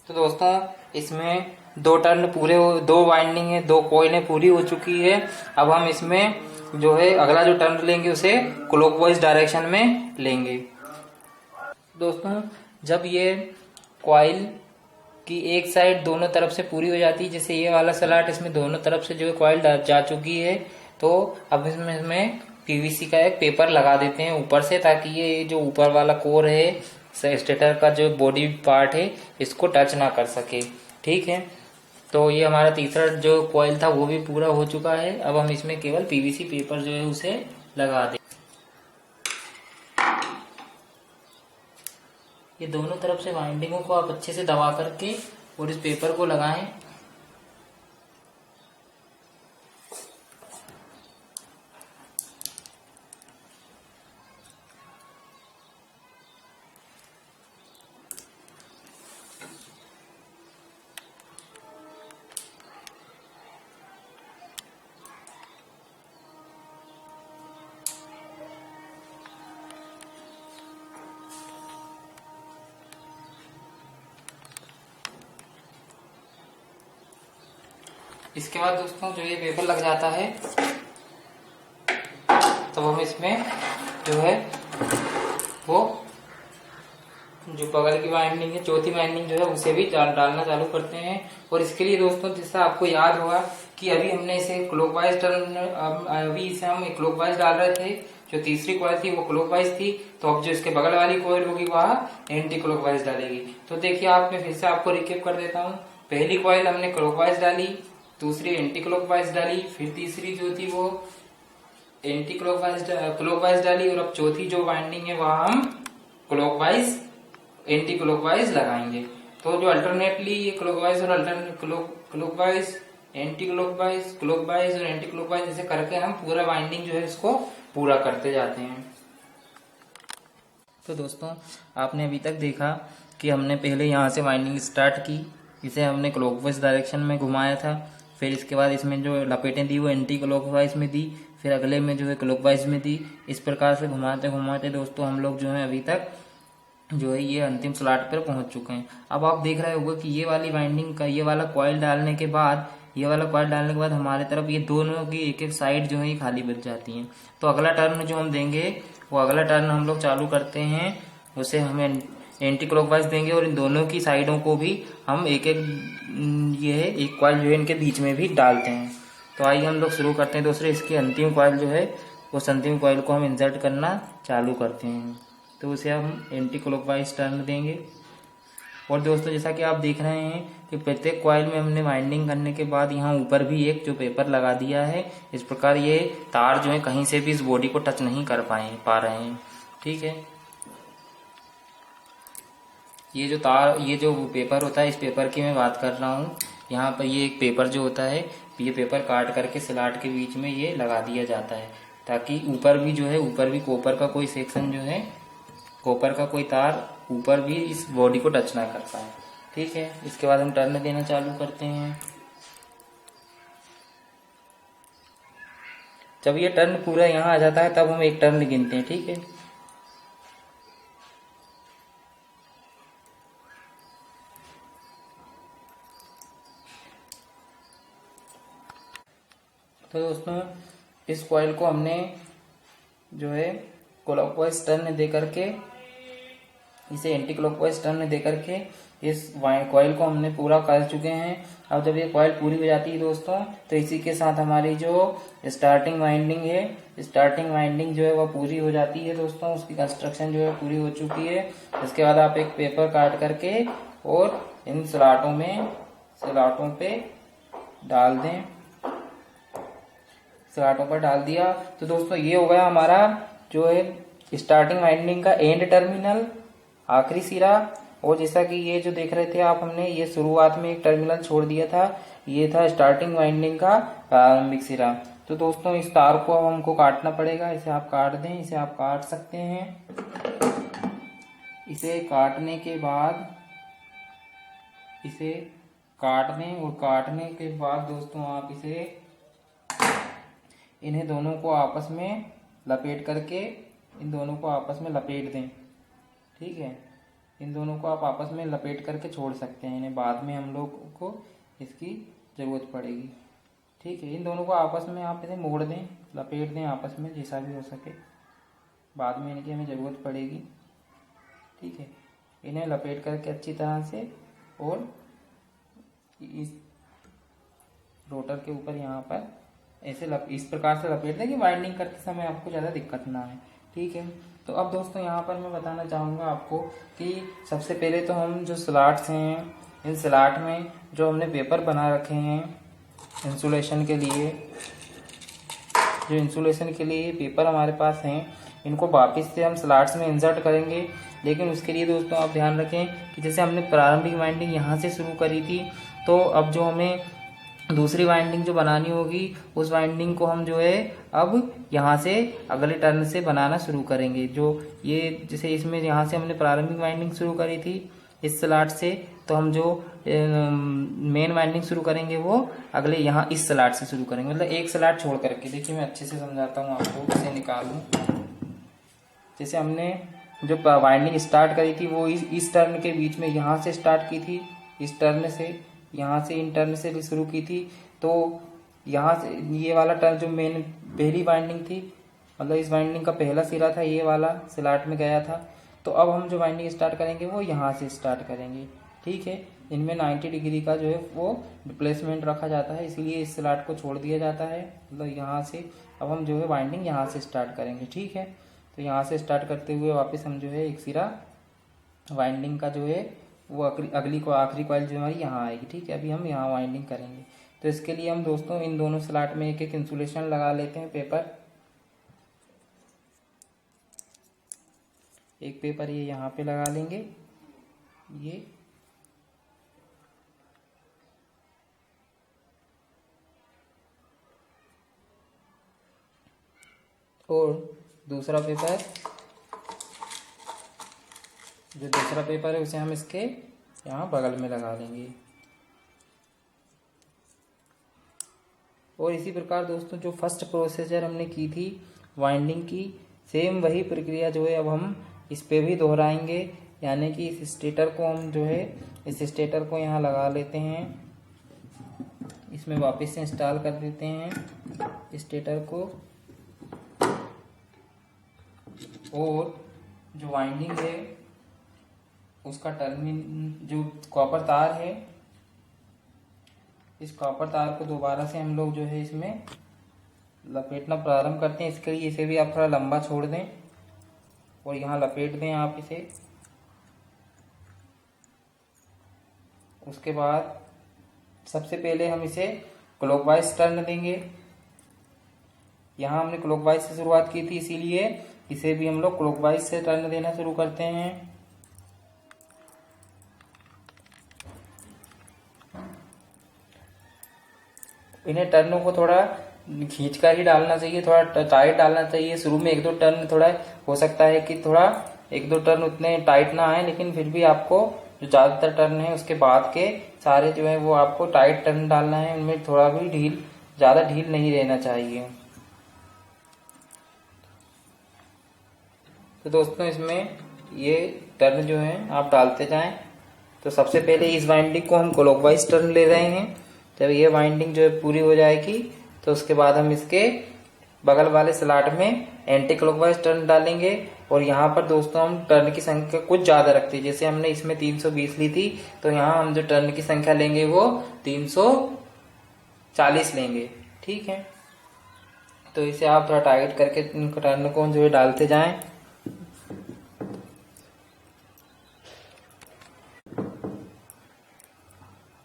तो दोस्तों इसमें दो टर्न पूरे हो, दो वाइंडिंग है, दो कॉइलें पूरी हो चुकी है। अब हम इसमें जो है अगला जो टर्न लेंगे उसे क्लॉकवाइज डायरेक्शन में लेंगे। दोस्तों जब ये कॉइल की एक साइड दोनों तरफ से पूरी हो जाती है, जैसे ये वाला स्लॉट इसमें दोनों तरफ से जो है कॉइल जा चुकी है, तो अब इसमें पीवीसी का एक पेपर लगा देते हैं ऊपर से, ताकि ये जो ऊपर वाला कोर है स्टेटर का जो बॉडी पार्ट है इसको टच ना कर सके, ठीक है। तो ये हमारा तीसरा जो कॉइल था वो भी पूरा हो चुका है। अब हम इसमें केवल पीवीसी पेपर जो है उसे लगा दें। ये दोनों तरफ से वाइंडिंगों को आप अच्छे से दबा करके और इस पेपर को लगाएं। इसके बाद दोस्तों जो ये पेपर लग जाता है तो हम इसमें जो है वो जो बगल की वाइंडिंग है, चौथी वाइंडिंग जो है उसे भी डालना चालू करते हैं। और इसके लिए दोस्तों जैसा आपको याद होगा कि अभी हमने इसे क्लॉकवाइज टर्न, अभी इसे हम क्लॉकवाइज डाल रहे थे, जो तीसरी कॉइल थी वो क्लॉकवाइज थी, तो अब जो इसके बगल वाली कॉइल होगी वह एंटी क्लॉकवाइज डालेगी। तो देखिए मैं फिर से आपको रिकेप कर देता हूँ। पहली कॉइल हमने क्लॉकवाइज डाली, दूसरी एंटी क्लॉकवाइज डाली, फिर तीसरी जो थी वो एंटी क्लॉकवाइज डाली, और अब चौथी जो वाइंडिंग है वह हम क्लॉकवाइज एंटी क्लॉकवाइज लगाएंगे। तो जो अल्टरनेटली ये क्लॉकवाइज और क्लॉकवाइज एंटी क्लॉकवाइज, क्लॉकवाइज और एंटी क्लॉकवाइज ऐसे करके हम पूरा वाइंडिंग जो है इसको पूरा करते जाते हैं। तो दोस्तों आपने अभी तक देखा कि हमने पहले यहाँ से वाइंडिंग स्टार्ट की, इसे हमने क्लॉकवाइज डायरेक्शन में घुमाया था, फिर इसके बाद इसमें जो लपेटें दी वो एंटी क्लॉकवाइज में दी, फिर अगले में जो है क्लॉकवाइज में दी। इस प्रकार से घुमाते घुमाते दोस्तों हम लोग जो है अभी तक जो है ये अंतिम स्लॉट पर पहुंच चुके हैं। अब आप देख रहे होंगे कि ये वाली वाइंडिंग का ये वाला कॉइल डालने के बाद हमारे तरफ ये दोनों की एक एक साइड जो है ये खाली बच जाती हैं। तो अगला टर्न जो हम देंगे वो अगला टर्न हम लोग चालू करते हैं, उसे हमें एंटी क्लॉकवाइज देंगे और इन दोनों की साइडों को भी हम एक एक कॉइल जो है इनके बीच में भी डालते हैं। तो आइए हम लोग शुरू करते हैं दोस्तों। इसकी अंतिम कॉइल जो है उस अंतिम कॉइल को हम इंसर्ट करना चालू करते हैं, तो उसे हम एंटी क्लॉकवाइज टर्न देंगे। और दोस्तों जैसा कि आप देख रहे हैं कि प्रत्येक कॉइल में हमने वाइंडिंग करने के बाद यहाँ ऊपर भी एक जो पेपर लगा दिया है। इस प्रकार ये तार जो है कहीं से भी इस बॉडी को टच नहीं कर पा रहे हैं। ठीक है, ये जो पेपर होता है, इस पेपर की मैं बात कर रहा हूँ। यहाँ पर ये एक पेपर जो होता है, ये पेपर काट करके स्लॉट के बीच में ये लगा दिया जाता है, ताकि ऊपर भी कॉपर का कोई सेक्शन जो है, कॉपर का कोई तार ऊपर भी इस बॉडी को टच ना कर पाए। ठीक है, इसके बाद हम टर्न देना चालू करते हैं। जब ये टर्न पूरा यहाँ आ जाता है तब हम एक टर्न गिनते हैं। ठीक है, तो दोस्तों इस कॉइल को हमने जो है क्लॉकवाइज टर्न दे करके, इसे एंटी क्लॉकवाइज टर्न दे करके इस कॉइल को हमने पूरा कर चुके हैं। अब जब ये कॉइल पूरी हो जाती है दोस्तों, तो इसी के साथ हमारी जो स्टार्टिंग वाइंडिंग जो है वह पूरी हो जाती है दोस्तों। उसकी कंस्ट्रक्शन जो है पूरी हो चुकी है। इसके बाद आप एक पेपर काट करके और इन स्लॉटों पे डाल दें। स्लॉटों पर डाल दिया तो दोस्तों ये हो गया हमारा जो है स्टार्टिंग वाइंडिंग का एंड टर्मिनल, आखिरी सिरा। और जैसा कि ये जो देख रहे थे आप, हमने ये शुरुआत में एक टर्मिनल छोड़ दिया था, ये था स्टार्टिंग वाइंडिंग का प्रारंभिक सिरा। तो दोस्तों इस तार को अब हमको काटना पड़ेगा। इसे आप काट दें, इसे आप काट सकते हैं। इसे काटने के बाद इसे काट दें, और काटने के बाद दोस्तों आप इन्हें दोनों को आपस में लपेट करके इन दोनों को आपस में लपेट दें। ठीक है, इन दोनों को आप आपस में लपेट करके छोड़ सकते हैं, इन्हें बाद में हम लोग को इसकी ज़रूरत पड़ेगी। ठीक है, इन दोनों को आपस में आप इन्हें मोड़ दें, लपेट दें आपस में, जैसा भी हो सके, बाद में इनकी हमें ज़रूरत पड़ेगी। ठीक है, इन्हें लपेट करके अच्छी तरह से और इस रोटर के ऊपर यहाँ पर ऐसे इस प्रकार से लपेट दें कि वाइंडिंग करते समय आपको ज़्यादा दिक्कत ना आए। ठीक है, तो अब दोस्तों यहाँ पर मैं बताना चाहूँगा आपको कि सबसे पहले तो हम जो स्लॉट्स हैं, इन स्लॉट में जो हमने पेपर बना रखे हैं इंसुलेशन के लिए, जो इंसुलेशन के लिए पेपर हमारे पास हैं, इनको वापस से हम स्लॉट्स में इंसर्ट करेंगे। लेकिन उसके लिए दोस्तों आप ध्यान रखें कि जैसे हमने प्रारंभिक वाइंडिंग यहाँ से शुरू करी थी, तो अब जो हमें दूसरी वाइंडिंग जो बनानी होगी, उस वाइंडिंग को हम जो है अब यहाँ से अगले टर्न से बनाना शुरू करेंगे। जो ये जैसे इसमें यहाँ से हमने प्रारंभिक वाइंडिंग शुरू करी थी इस स्लॉट से, तो हम जो मेन वाइंडिंग शुरू करेंगे वो अगले यहाँ इस स्लॉट से शुरू करेंगे, मतलब एक स्लॉट छोड़ करके। देखिए मैं अच्छे से समझाता हूँ आपको, कैसे निकालूँ। जैसे हमने जो वाइंडिंग स्टार्ट करी थी वो इस टर्न के बीच में यहाँ से स्टार्ट की थी, इस टर्न से, यहाँ से इन टर्न से भी शुरू की थी। तो यहाँ से ये वाला टर्न जो मेन पहली वाइंडिंग थी, मतलब इस वाइंडिंग का पहला सिरा था, ये वाला स्लॉट में गया था। तो अब हम जो वाइंडिंग स्टार्ट करेंगे वो यहाँ से स्टार्ट करेंगे। ठीक है, इनमें 90 डिग्री का जो है वो डिप्लेसमेंट रखा जाता है, इसलिए इस स्लॉट को छोड़ दिया जाता है, मतलब यहाँ से। अब हम जो है वाइंडिंग यहाँ से स्टार्ट करेंगे। ठीक है, तो यहाँ से स्टार्ट करते हुए वापस हम जो है एक सिरा वाइंडिंग का जो है वो अगली को आखिरी कॉइल जो हमारी यहाँ आएगी। ठीक है, अभी हम यहाँ वाइंडिंग करेंगे। तो इसके लिए हम दोस्तों इन दोनों स्लॉट में एक एक इंसुलेशन लगा लेते हैं, पेपर। एक पेपर ये यहाँ पे लगा लेंगे, ये और दूसरा पेपर, जो दूसरा पेपर है उसे हम इसके यहाँ बगल में लगा लेंगे। और इसी प्रकार दोस्तों जो फर्स्ट प्रोसीजर हमने की थी वाइंडिंग की, सेम वही प्रक्रिया जो है अब हम इस पे भी दोहराएंगे। यानी कि इस स्टेटर को हम जो है इस स्टेटर को यहाँ लगा लेते हैं, इसमें वापस से इंस्टॉल कर देते हैं स्टेटर को। और जो वाइंडिंग है उसका टर्मिनल जो कॉपर तार है, इस कॉपर तार को दोबारा से हम लोग जो है इसमें लपेटना प्रारंभ करते हैं। इसके लिए इसे भी आप थोड़ा लंबा छोड़ दें और यहाँ लपेट दें आप इसे। उसके बाद सबसे पहले हम इसे क्लॉकवाइज टर्न देंगे। यहाँ हमने क्लॉकवाइज से शुरुआत की थी, इसीलिए इसे भी हम लोग क्लॉकवाइज से टर्न देना शुरू करते हैं। इन्हें टर्नों को थोड़ा खींच कर ही डालना चाहिए, थोड़ा टाइट डालना चाहिए। शुरू में एक दो टर्न थोड़ा हो सकता है कि थोड़ा एक दो टर्न उतने टाइट ना आए, लेकिन फिर भी आपको जो ज्यादातर टर्न है उसके बाद के सारे जो है वो आपको टाइट टर्न डालना है। उनमें थोड़ा भी ज्यादा ढील नहीं रहना चाहिए। तो दोस्तों इसमें ये टर्न जो है आप डालते जाएं। तो सबसे पहले इस वाइंडिंग को हम क्लॉकवाइज टर्न ले रहे हैं। जब ये वाइंडिंग जो है पूरी हो जाएगी तो उसके बाद हम इसके बगल वाले स्लॉट में एंटी क्लॉकवाइज टर्न डालेंगे। और यहाँ पर दोस्तों हम टर्न की संख्या कुछ ज्यादा रखते हैं। जैसे हमने इसमें 320 ली थी, तो यहाँ हम जो टर्न की संख्या लेंगे वो 340 लेंगे। ठीक है, तो इसे आप थोड़ा टाइट करके टर्न को जो है डालते जाएं।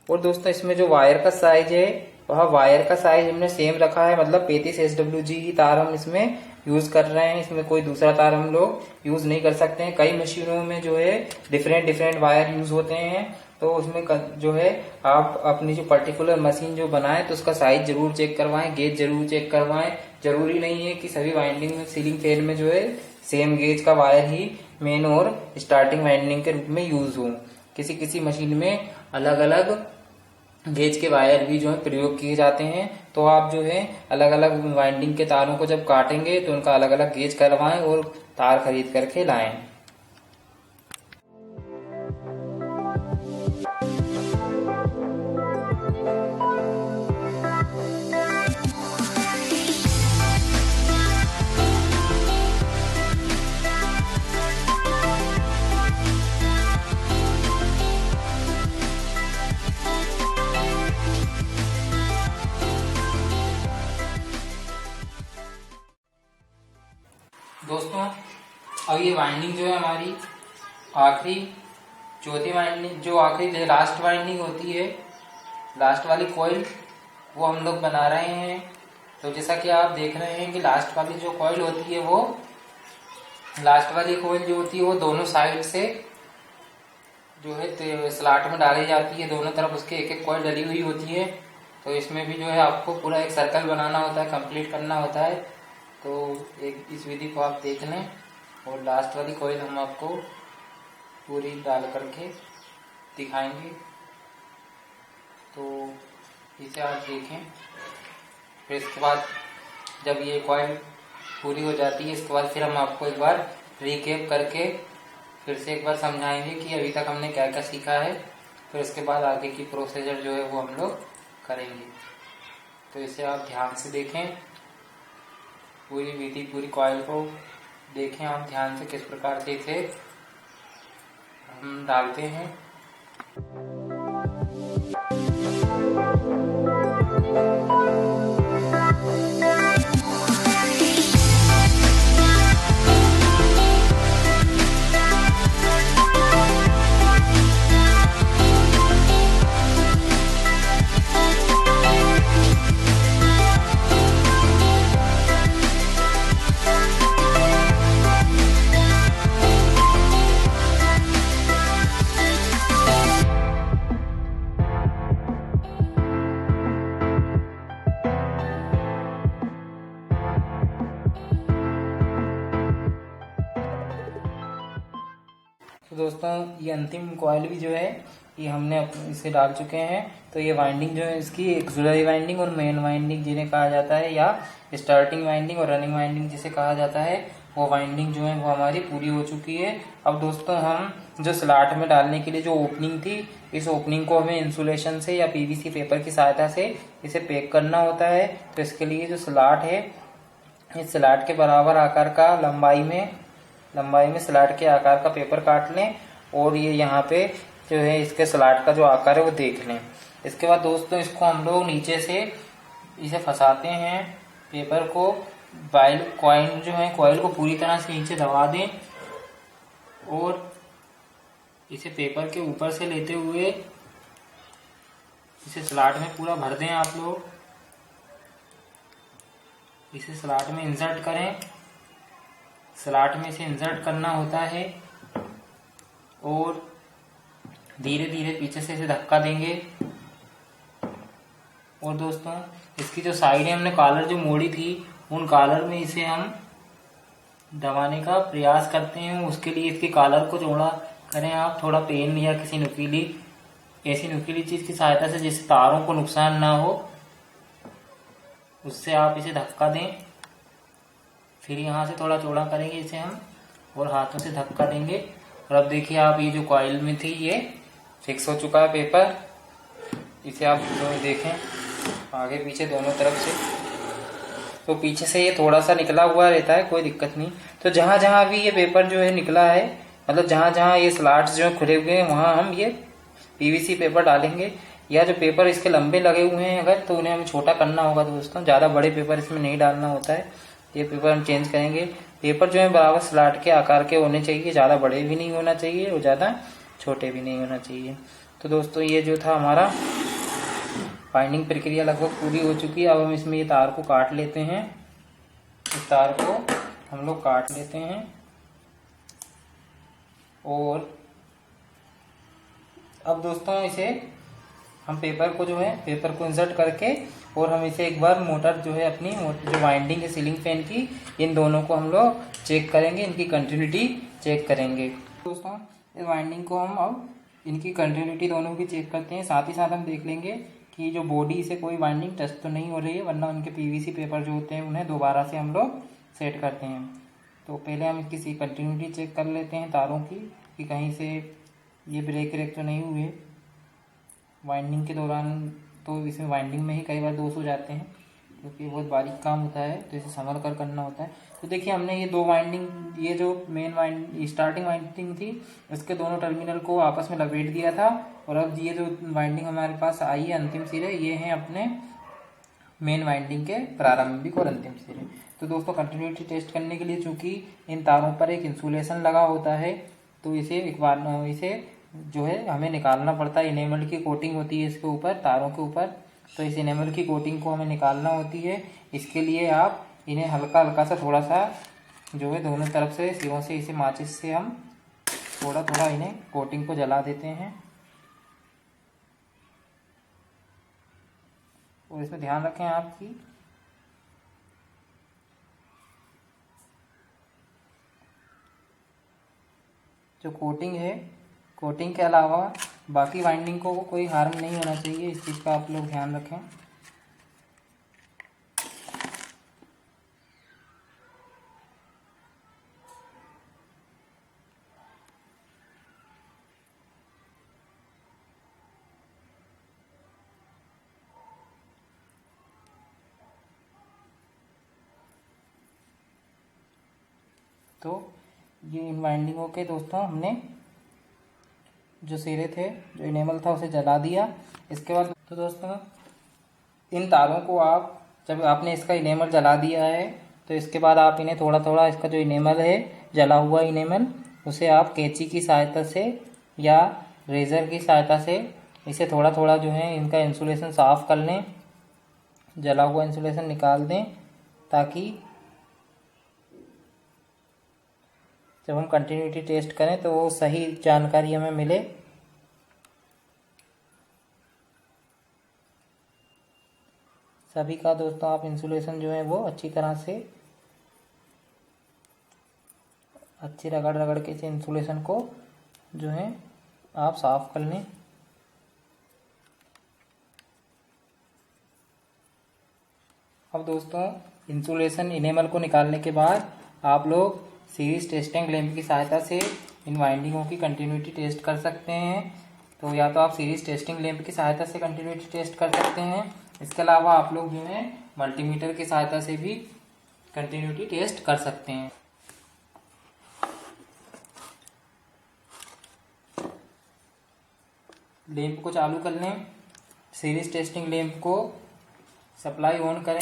और दोस्तों इसमें जो वायर का साइज है वह वायर का साइज हमने सेम रखा है, मतलब 35 SWG की तार हम इसमें यूज कर रहे हैं। इसमें कोई दूसरा तार हम लोग यूज नहीं कर सकते हैं। कई मशीनों में जो है डिफरेंट वायर यूज होते हैं, तो उसमें जो है आप अपनी जो पर्टिकुलर मशीन जो बनाए तो उसका साइज जरूर चेक करवाएं, गेज जरूर चेक करवाएं। जरूरी नहीं है कि सभी वाइंडिंग में सीलिंग फैन में जो है सेम गेज का वायर ही मेन और स्टार्टिंग वाइंडिंग के रूप में यूज हो। किसी किसी मशीन में अलग अलग गेज के वायर भी जो है प्रयोग किए जाते हैं। तो आप जो है अलग अलग वाइंडिंग के तारों को जब काटेंगे तो उनका अलग अलग गेज करवाएं और तार खरीद करके लाएं। दोस्तों अब ये वाइंडिंग जो है हमारी आखिरी चौथी वाइंडिंग, जो आखिरी लास्ट वाइंडिंग होती है, लास्ट वाली कॉइल, वो हम लोग बना रहे हैं। तो जैसा कि आप देख रहे हैं कि लास्ट वाली जो कॉइल होती है वो लास्ट वाली कॉइल जो होती है वो दोनों साइड से जो है स्लॉट में डाली जाती है। दोनों तरफ उसके एक एक कॉइल डली हुई होती है। तो इसमें भी जो है आपको पूरा एक सर्कल बनाना होता है, कंप्लीट करना होता है। तो एक इस विधि को आप देख लें। और लास्ट वाली कॉइल हम आपको पूरी डाल करके दिखाएंगे, तो इसे आप देखें। फिर इसके बाद जब ये कॉइल पूरी हो जाती है, इसके बाद फिर हम आपको एक बार रिकैप करके फिर से एक बार समझाएंगे कि अभी तक हमने क्या क्या सीखा है। फिर इसके बाद आगे की प्रोसीजर जो है वो हम लोग करेंगे। तो इसे आप ध्यान से देखें, पूरी विधि, पूरी कॉइल को देखें आप ध्यान से किस प्रकार से इसे हम डालते हैं। तो दोस्तों ये अंतिम कॉइल भी जो है ये हमने इसे डाल चुके हैं। तो ये वाइंडिंग जो है इसकी एक्सिलरी वाइंडिंग और मेन वाइंडिंग जिन्हें कहा जाता है, या स्टार्टिंग वाइंडिंग और रनिंग वाइंडिंग जिसे कहा जाता है, वो वाइंडिंग जो है वो हमारी पूरी हो चुकी है। अब दोस्तों हम जो स्लॉट में डालने के लिए जो ओपनिंग थी, इस ओपनिंग को हमें इंसुलेशन से या पीवीसी पेपर की सहायता से इसे पैक करना होता है। तो इसके लिए जो स्लॉट है, इस स्लॉट के बराबर आकार का लंबाई में स्लॉट के आकार का पेपर काट लें और ये यहाँ पे जो है इसके स्लॉट का जो आकार है वो देख लें। इसके बाद दोस्तों इसको हम लोग नीचे से इसे फंसाते हैं पेपर को, कॉइल को पूरी तरह से नीचे दबा दें और इसे पेपर के ऊपर से लेते हुए इसे स्लॉट में पूरा भर दें। आप लोग इसे स्लॉट में इंसर्ट करें। स्लॉट में इसे इंसर्ट करना होता है और धीरे धीरे पीछे से इसे धक्का देंगे। और दोस्तों इसकी जो साइडें हमने कॉलर जो मोड़ी थी, उन कॉलर में इसे हम दबाने का प्रयास करते हैं। उसके लिए इसकी कॉलर को चौड़ा करें आप, थोड़ा पेन या किसी ऐसी नुकीली चीज की सहायता से जिससे तारों को नुकसान ना हो, उससे आप इसे धक्का दें। फिर यहाँ से थोड़ा चौड़ा करेंगे इसे हम और हाथों से धक्का देंगे। और अब देखिए आप, ये जो कॉइल में थी ये फिक्स हो चुका है पेपर। इसे आप देखें आगे पीछे दोनों तरफ से, तो पीछे से ये थोड़ा सा निकला हुआ रहता है, कोई दिक्कत नहीं। तो जहां जहां भी ये पेपर जो है निकला है, मतलब जहां जहां ये स्लॉट्स जो खुले हुए हैं, वहां हम ये पीवीसी पेपर डालेंगे। या जो पेपर इसके लंबे लगे हुए हैं अगर, तो उन्हें हमें छोटा करना होगा दोस्तों, ज्यादा बड़े पेपर इसमें नहीं डालना होता है। ये पेपर हम चेंज करेंगे। पेपर जो है बराबर स्लॉट के आकार के होने चाहिए, ज्यादा बड़े भी नहीं होना चाहिए और ज्यादा छोटे भी नहीं होना चाहिए। तो दोस्तों ये जो था हमारा बाइंडिंग प्रक्रिया लगभग पूरी हो चुकी है। अब हम इसमें ये तार को काट लेते हैं। इस तार को हम लोग काट लेते हैं और अब दोस्तों इसे हम पेपर को इंसर्ट करके और हम इसे एक बार मोटर जो है अपनी जो वाइंडिंग है सीलिंग फैन की, इन दोनों को हम लोग चेक करेंगे, इनकी कंटिन्यूटी चेक करेंगे। दोस्तों इस वाइंडिंग को हम अब इनकी कंटिन्यूटी दोनों की चेक करते हैं। साथ ही साथ हम देख लेंगे कि जो बॉडी से कोई वाइंडिंग टच तो नहीं हो रही है, वरना उनके पीवीसी पेपर जो होते हैं उन्हें दोबारा से हम लोग सेट करते हैं। तो पहले हम इसकी कंटिन्यूटी चेक कर लेते हैं तारों की, कि कहीं से ये ब्रेक तो नहीं हुए वाइंडिंग के दौरान। तो इसमें वाइंडिंग में ही कई बार दोष हो जाते हैं, क्योंकि बहुत बारीक काम होता है, तो इसे संभल कर करना होता है। तो देखिए हमने ये दो वाइंडिंग, ये जो स्टार्टिंग वाइंडिंग थी, इसके दोनों टर्मिनल को आपस में लपेट दिया था। और अब ये जो वाइंडिंग हमारे पास आई है अंतिम सिरे, ये हैं अपने मेन वाइंडिंग के प्रारंभिक और अंतिम सिरे। तो दोस्तों कंटिन्यूटी टेस्ट करने के लिए, चूंकि इन तारों पर एक इंसुलेशन लगा होता है, तो इसे जो है हमें निकालना पड़ता है। इनेमल की कोटिंग होती है इसके ऊपर, तारों के ऊपर, तो इस इनेमल की कोटिंग को हमें निकालना होती है। इसके लिए आप इन्हें हल्का हल्का सा थोड़ा सा जो है दोनों तरफ से सिरों से इसे माचिस से हम थोड़ा थोड़ा इन्हें कोटिंग को जला देते हैं। और इसमें ध्यान रखें आपकी जो कोटिंग है, कोटिंग के अलावा बाकी वाइंडिंग को कोई हार्म नहीं होना चाहिए, इस चीज़ का आप लोग ध्यान रखें। तो ये इन वाइंडिंगों के दोस्तों हमने जो सिरे थे, जो इनेमल था, उसे जला दिया। इसके बाद तो दोस्तों इन तारों को आप जब आपने इसका इनेमल जला दिया है तो इसके बाद आप इन्हें थोड़ा थोड़ा इसका जो इनेमल है, जला हुआ इनेमल, उसे आप कैंची की सहायता से या रेज़र की सहायता से इसे थोड़ा थोड़ा जो है इनका इंसुलेशन साफ़ कर लें, जला हुआ इंसुलेशन निकाल दें, ताकि जब हम कंटिन्यूटी टेस्ट करें तो वो सही जानकारी हमें मिले। सभी का दोस्तों आप इंसुलेशन जो है वो अच्छी तरह से अच्छी रगड़ रगड़ के इस इंसुलेशन को जो है आप साफ कर लें। अब दोस्तों इंसुलेशन इनेमल को निकालने के बाद आप लोग सीरीज टेस्टिंग लैंप की सहायता से इन वाइंडिंगों की कंटिन्यूटी टेस्ट कर सकते हैं। तो या तो आप सीरीज टेस्टिंग लैंप की सहायता से कंटिन्यूटी टेस्ट कर सकते हैं, इसके अलावा आप लोग जो है मल्टीमीटर की सहायता से भी कंटिन्यूटी टेस्ट कर सकते हैं। लैंप को चालू कर लें, सीरीज टेस्टिंग लैंप को सप्लाई ऑन करें।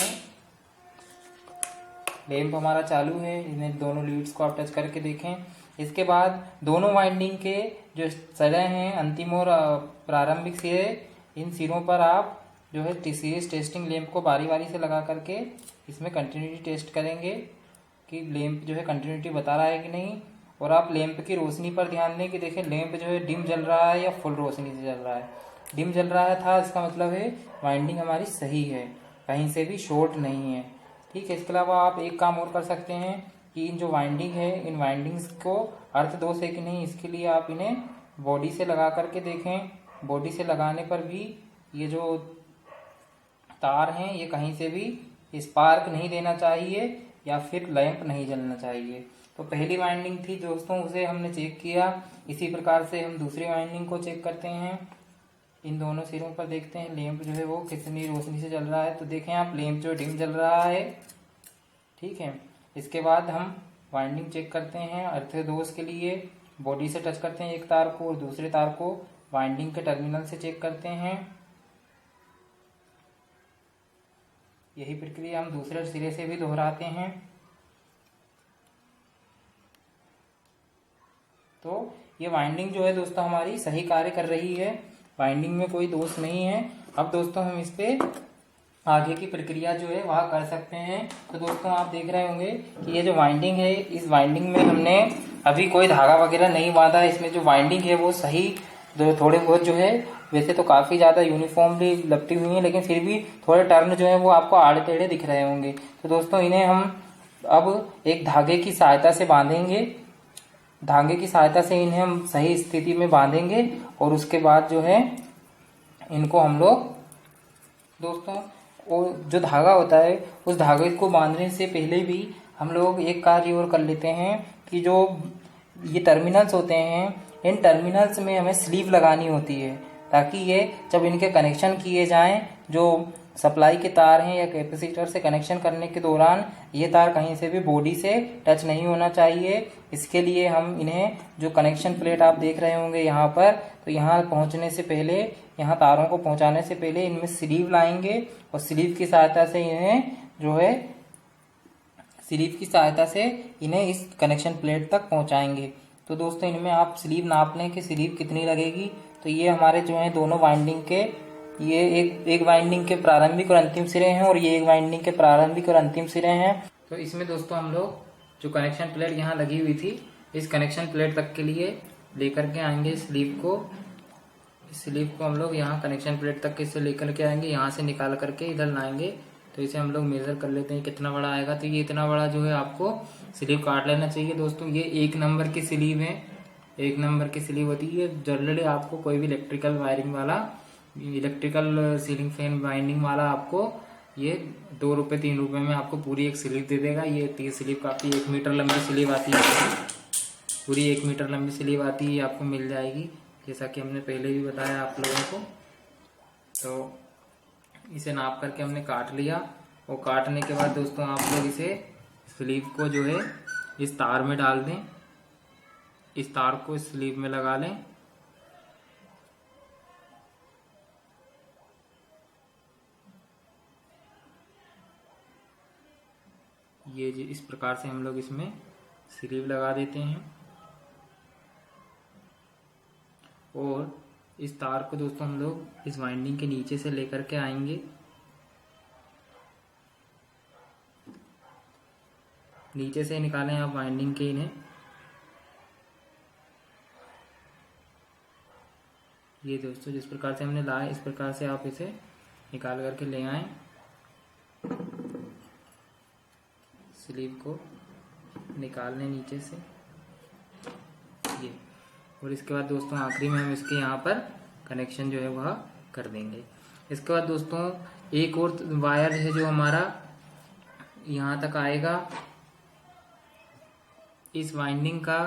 लैंप हमारा चालू है, इन्हें दोनों लीड्स को आप टच करके देखें। इसके बाद दोनों वाइंडिंग के जो सिरे हैं, अंतिम और प्रारंभिक सिरे, इन सिरों पर आप जो है सीरीज टेस्टिंग लैंप को बारी बारी से लगा करके इसमें कंटिन्यूटी टेस्ट करेंगे कि लैंप जो है कंटिन्यूटी बता रहा है कि नहीं। और आप लैंप की रोशनी पर ध्यान दें कि देखें लैंप जो है डिम जल रहा है या फुल रोशनी से जल रहा है। डिम जल रहा था इसका मतलब है वाइंडिंग हमारी सही है, कहीं से भी शॉर्ट नहीं है। ठीक है, इसके अलावा आप एक काम और कर सकते हैं कि इन जो वाइंडिंग है, इन वाइंडिंग्स को अर्थ दोष है कि नहीं, इसके लिए आप इन्हें बॉडी से लगा करके देखें। बॉडी से लगाने पर भी ये जो तार हैं ये कहीं से भी स्पार्क नहीं देना चाहिए या फिर लैंप नहीं जलना चाहिए। तो पहली वाइंडिंग थी दोस्तों, उसे हमने चेक किया। इसी प्रकार से हम दूसरी वाइंडिंग को चेक करते हैं। इन दोनों सिरों पर देखते हैं लैंप जो है वो कितनी रोशनी से जल रहा है। तो देखें आप, लैंप जो डिम जल रहा है। ठीक है, इसके बाद हम वाइंडिंग चेक करते हैं अर्थ दोष के लिए। बॉडी से टच करते हैं एक तार को और दूसरे तार को वाइंडिंग के टर्मिनल से चेक करते हैं। यही प्रक्रिया हम दूसरे सिरे से भी दोहराते हैं। तो ये वाइंडिंग जो है दोस्तों हमारी सही कार्य कर रही है, वाइंडिंग में कोई दोष नहीं है। अब दोस्तों हम इस पे आगे की प्रक्रिया जो है वह कर सकते हैं। तो दोस्तों आप देख रहे होंगे कि ये जो वाइंडिंग है, इस वाइंडिंग में हमने अभी कोई धागा वगैरह नहीं बांधा है। इसमें जो वाइंडिंग है वो सही, थोड़े बहुत जो है, वैसे तो काफी ज्यादा यूनिफॉर्मली लपटी हुई है, लेकिन फिर भी थोड़े टर्न जो है वो आपको आड़े टेढ़े दिख रहे होंगे। तो दोस्तों इन्हें हम अब एक धागे की सहायता से बांधेंगे। धागे की सहायता से इन्हें हम सही स्थिति में बांधेंगे और उसके बाद जो है इनको हम लोग दोस्तों, वो जो धागा होता है उस धागे को बांधने से पहले भी हम लोग एक कार्य और कर लेते हैं कि जो ये टर्मिनल्स होते हैं, इन टर्मिनल्स में हमें स्लीव लगानी होती है, ताकि ये जब इनके कनेक्शन किए जाएं, जो सप्लाई के तार हैं या कैपेसिटर से कनेक्शन करने के दौरान ये तार कहीं से भी बॉडी से टच नहीं होना चाहिए। इसके लिए हम इन्हें जो कनेक्शन प्लेट आप देख रहे होंगे यहाँ पर, तो यहाँ पहुँचने से पहले, यहाँ तारों को पहुँचाने से पहले इनमें स्लीव लाएंगे और स्लीव की सहायता से इन्हें जो है स्लीव की सहायता से इन्हें इस कनेक्शन प्लेट तक पहुँचाएंगे। तो दोस्तों इनमें आप स्लीव नाप लें कि स्लीव कितनी लगेगी। तो ये हमारे जो है दोनों वाइंडिंग के, ये एक वाइंडिंग के प्रारंभिक और अंतिम सिरे हैं और ये एक वाइंडिंग के प्रारंभिक और अंतिम सिरे हैं। तो इसमें दोस्तों हम लोग जो कनेक्शन प्लेट यहाँ लगी हुई थी, इस कनेक्शन प्लेट तक के लिए लेकर के आएंगे स्लीव को। स्लीव को हम लोग यहाँ कनेक्शन प्लेट तक इसे लेकर के आएंगे, यहाँ से निकाल करके इधर लाएंगे। तो इसे हम लोग मेजर कर लेते हैं कितना बड़ा आएगा। तो ये इतना बड़ा जो है आपको स्लीव काट लेना चाहिए दोस्तों। ये 1 नंबर की स्लीव है, 1 नंबर की स्लीव होती है। जनरली आपको कोई भी इलेक्ट्रिकल वायरिंग वाला, इलेक्ट्रिकल सीलिंग फैन वाइंडिंग वाला आपको ये 2 रुपये 3 रुपये में आपको पूरी एक स्लीव दे देगा। ये स्लीव काफ़ी 1 मीटर लंबी स्लीव आती है, पूरी 1 मीटर लंबी स्लीव आती है, आपको मिल जाएगी, जैसा कि हमने पहले भी बताया आप लोगों को। तो इसे नाप करके हमने काट लिया और काटने के बाद दोस्तों आप लोग इसे स्लीव को जो है इस तार में डाल दें, इस तार को इस स्लीव में लगा लें। ये इस प्रकार से हम लोग इसमें स्लीव लगा देते हैं। और इस तार को दोस्तों हम लोग इस वाइंडिंग के नीचे से लेकर के आएंगे, नीचे से निकालें आप वाइंडिंग के इन्हें। ये दोस्तों जिस प्रकार से हमने लाया इस प्रकार से आप इसे निकाल करके ले आएं, स्लीव को निकाल लें नीचे से ये। और इसके बाद दोस्तों आखिरी में हम इसके यहाँ पर कनेक्शन जो है वह कर देंगे। इसके बाद दोस्तों एक और वायर है जो हमारा यहाँ तक आएगा, इस वाइंडिंग का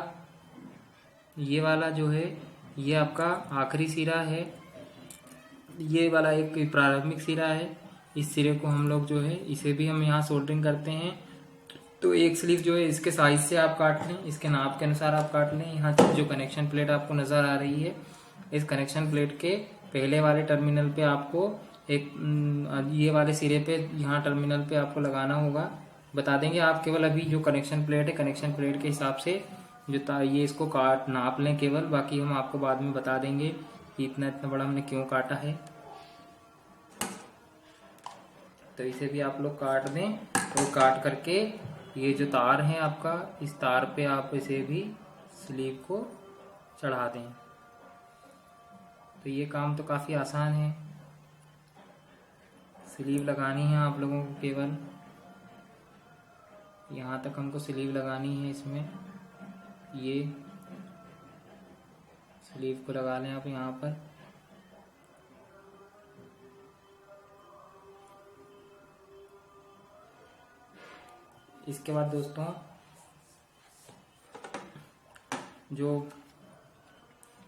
ये वाला जो है ये आपका आखिरी सिरा है, ये वाला एक प्रारंभिक सिरा है। इस सिरे को हम लोग जो है इसे भी हम यहाँ सोल्डरिंग करते हैं। तो एक स्लीव जो है इसके साइज से आप काट लें, इसके नाप के अनुसार आप काट लें। यहाँ जो कनेक्शन प्लेट आपको नज़र आ रही है, इस कनेक्शन प्लेट के पहले वाले टर्मिनल पे आपको एक ये वाले सिरे पे यहाँ टर्मिनल पे आपको लगाना होगा। बता देंगे आप केवल अभी जो कनेक्शन प्लेट है, कनेक्शन प्लेट के हिसाब से जो ये इसको नाप लें केवल, बाकी हम आपको बाद में बता देंगे कि इतना इतना बड़ा हमने क्यों काटा है। तो इसे भी आप लोग काट दें और काट करके ये जो तार है आपका, इस तार पे आप इसे भी स्लीव को चढ़ा दें। तो ये काम तो काफ़ी आसान है, स्लीव लगानी है आप लोगों को, केवल यहाँ तक हमको स्लीव लगानी है। इसमें ये स्लीव को लगा लें आप यहाँ पर। इसके बाद दोस्तों जो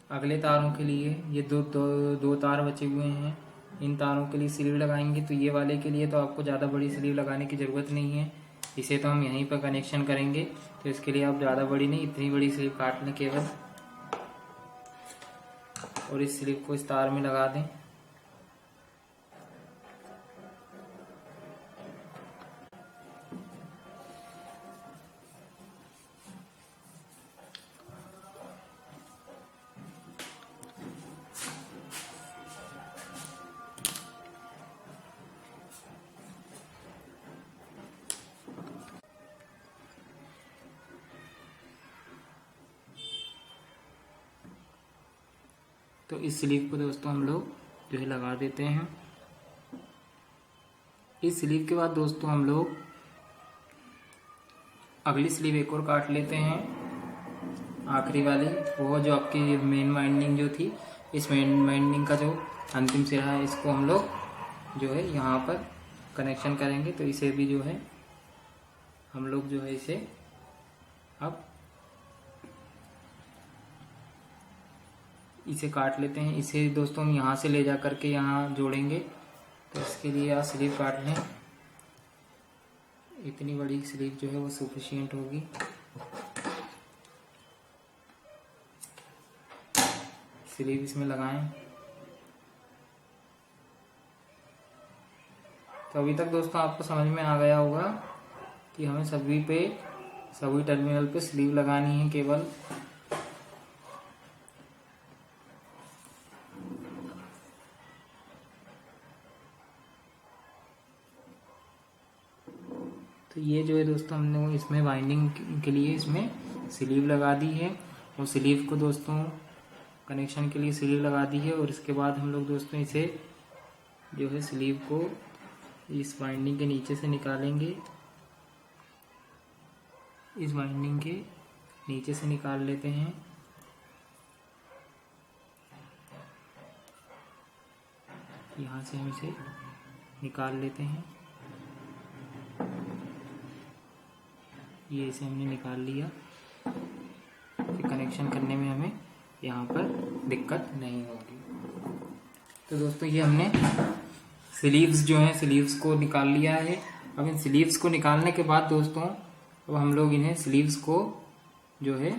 अगले तारों के लिए ये दो तार बचे हुए हैं, इन तारों के लिए स्लीव लगाएंगे। तो ये वाले के लिए तो आपको ज़्यादा बड़ी स्लीव लगाने की ज़रूरत नहीं है, इसे तो हम यहीं पर कनेक्शन करेंगे। तो इसके लिए आप ज़्यादा बड़ी नहीं, इतनी बड़ी स्लीव काट लें केवल, और इस स्लीव को इस तार में लगा दें। तो इस स्लीव को दोस्तों हम लोग जो है लगा देते हैं। इस स्लीव के बाद दोस्तों हम लोग अगली स्लीव एक और काट लेते हैं, आखिरी वाली, वो जो आपकी मेन वाइंडिंग जो थी, इस मेन वाइंडिंग का जो अंतिम सिरा है इसको हम लोग जो है यहाँ पर कनेक्शन करेंगे। तो इसे भी जो है हम लोग जो है इसे अब इसे काट लेते हैं। इसे दोस्तों हम यहाँ से ले जा करके यहाँ जोड़ेंगे। तो इसके लिए आप स्लीव काट लें, इतनी बड़ी स्लीव जो है वो सफिशिएंट होगी। स्लीव इसमें लगाएं। तो अभी तक दोस्तों आपको समझ में आ गया होगा कि हमें सभी टर्मिनल पे स्लीव लगानी है केवल। तो ये जो है दोस्तों हमने इसमें वाइंडिंग के लिए इसमें स्लीव लगा दी है, और स्लीव को दोस्तों कनेक्शन के लिए स्लीव लगा दी है। और इसके बाद हम लोग दोस्तों इसे जो है स्लीव को इस वाइंडिंग के नीचे से निकालेंगे, इस वाइंडिंग के नीचे से निकाल लेते हैं। यहाँ से हम इसे निकाल लेते हैं, ये इसे हमने निकाल लिया। फिर कनेक्शन करने में हमें यहाँ पर दिक्कत नहीं होगी। तो दोस्तों ये हमने स्लीव्स जो हैं स्लीव्स को निकाल लिया है। अब इन स्लीव्स को निकालने के बाद दोस्तों अब हम लोग इन्हें स्लीव्स को जो है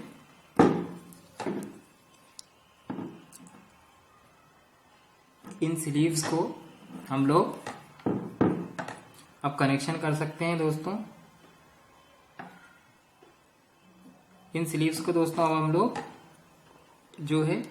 इन स्लीव्स को हम लोग अब कनेक्शन कर सकते हैं दोस्तों। इन स्लीव्स को दोस्तों अब हम लोग जो है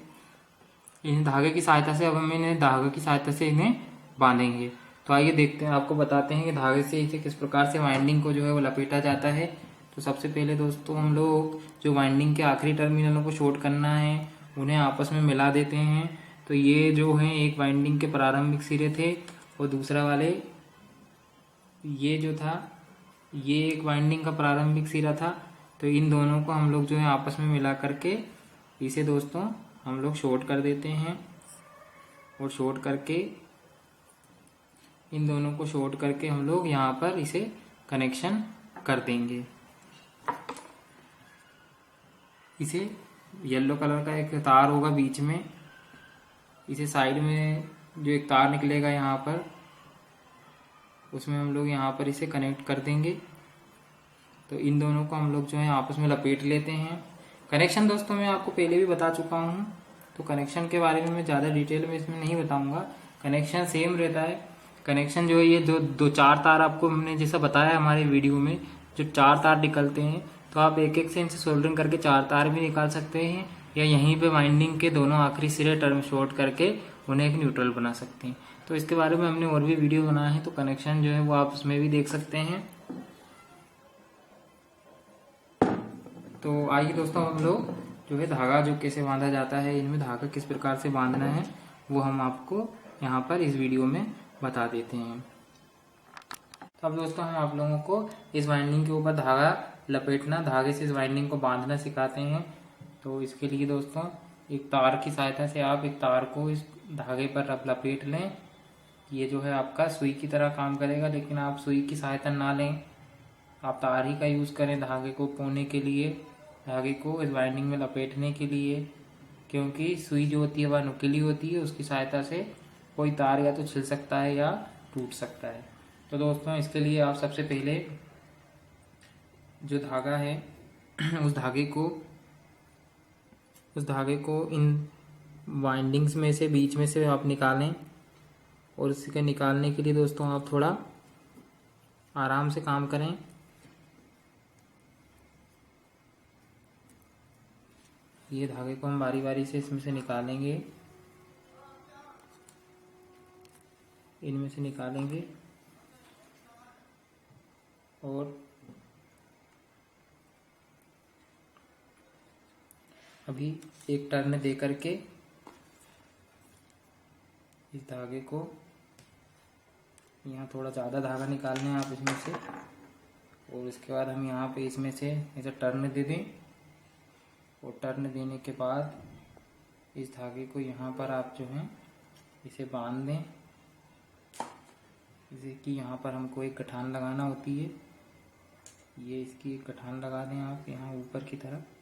इन धागे की सहायता से अब हम इन्हें धागे की सहायता से इन्हें बांधेंगे। तो आइए देखते हैं, आपको बताते हैं कि धागे से इसे किस प्रकार से वाइंडिंग को जो है वो लपेटा जाता है। तो सबसे पहले दोस्तों हम लोग जो वाइंडिंग के आखिरी टर्मिनलों को शॉर्ट करना है उन्हें आपस में मिला देते हैं। तो ये जो है एक वाइंडिंग के प्रारंभिक सिरे थे और दूसरा वाले ये जो था ये एक वाइंडिंग का प्रारंभिक सिरा था। तो इन दोनों को हम लोग जो है आपस में मिला करके इसे दोस्तों हम लोग शॉर्ट कर देते हैं और शॉर्ट करके इन दोनों को शॉर्ट करके हम लोग यहाँ पर इसे कनेक्शन कर देंगे। इसे येलो कलर का एक तार होगा बीच में, इसे साइड में जो एक तार निकलेगा यहाँ पर उसमें हम लोग यहाँ पर इसे कनेक्ट कर देंगे। तो इन दोनों को हम लोग जो है आपस में लपेट लेते हैं। कनेक्शन दोस्तों मैं आपको पहले भी बता चुका हूँ, तो कनेक्शन के बारे में मैं ज़्यादा डिटेल में इसमें नहीं बताऊँगा। कनेक्शन सेम रहता है। कनेक्शन जो है ये दो चार तार आपको हमने जैसा बताया हमारे वीडियो में, जो 4 तार निकलते हैं तो आप एक एक से इनसे सोल्डरिंग करके 4 तार भी निकाल सकते हैं या यहीं पे वाइंडिंग के दोनों आखिरी सिरे टर्म शॉर्ट करके उन्हें एक न्यूट्रल बना सकते हैं। तो इसके बारे में हमने और भी वीडियो बनाया है, तो कनेक्शन जो है वो आप उसमें भी देख सकते हैं। तो आइए दोस्तों हम लोग जो है धागा जो कैसे बांधा जाता है, इनमें धागा किस प्रकार से बांधना है वो हम आपको यहाँ पर इस वीडियो में बता देते हैं। तो अब दोस्तों हम आप लोगों को इस वाइंडिंग के ऊपर धागा लपेटना, धागे से इस वाइंडिंग को बांधना सिखाते हैं। तो इसके लिए दोस्तों एक तार की सहायता से आप एक तार को इस धागे पर लपेट लें। ये जो है आपका सुई की तरह काम करेगा, लेकिन आप सुई की सहायता ना लें, आप तार ही का यूज़ करें धागे को पोने के लिए, धागे को इस वाइंडिंग में लपेटने के लिए, क्योंकि सुई जो होती है वह नुकीली होती है, उसकी सहायता से कोई तार या तो छिल सकता है या टूट सकता है। तो दोस्तों इसके लिए आप सबसे पहले जो धागा है उस धागे को इन वाइंडिंग्स में से बीच में से आप निकालें। और इसके निकालने के लिए दोस्तों आप थोड़ा आराम से काम करें। ये धागे को हम बारी बारी से इसमें से निकालेंगे, इनमें से निकालेंगे और अभी एक टर्न दे करके इस धागे को यहाँ थोड़ा ज़्यादा धागा निकालना है आप इसमें से, और उसके बाद हम यहाँ पे इसमें से ऐसा टर्न दे दें। और टर्न देने के बाद इस धागे को यहाँ पर आप जो है इसे बांध दें, जैसे कि यहाँ पर हमको एक गठान लगाना होती है, ये इसकी एक गठान लगा दें आप यहाँ ऊपर की तरफ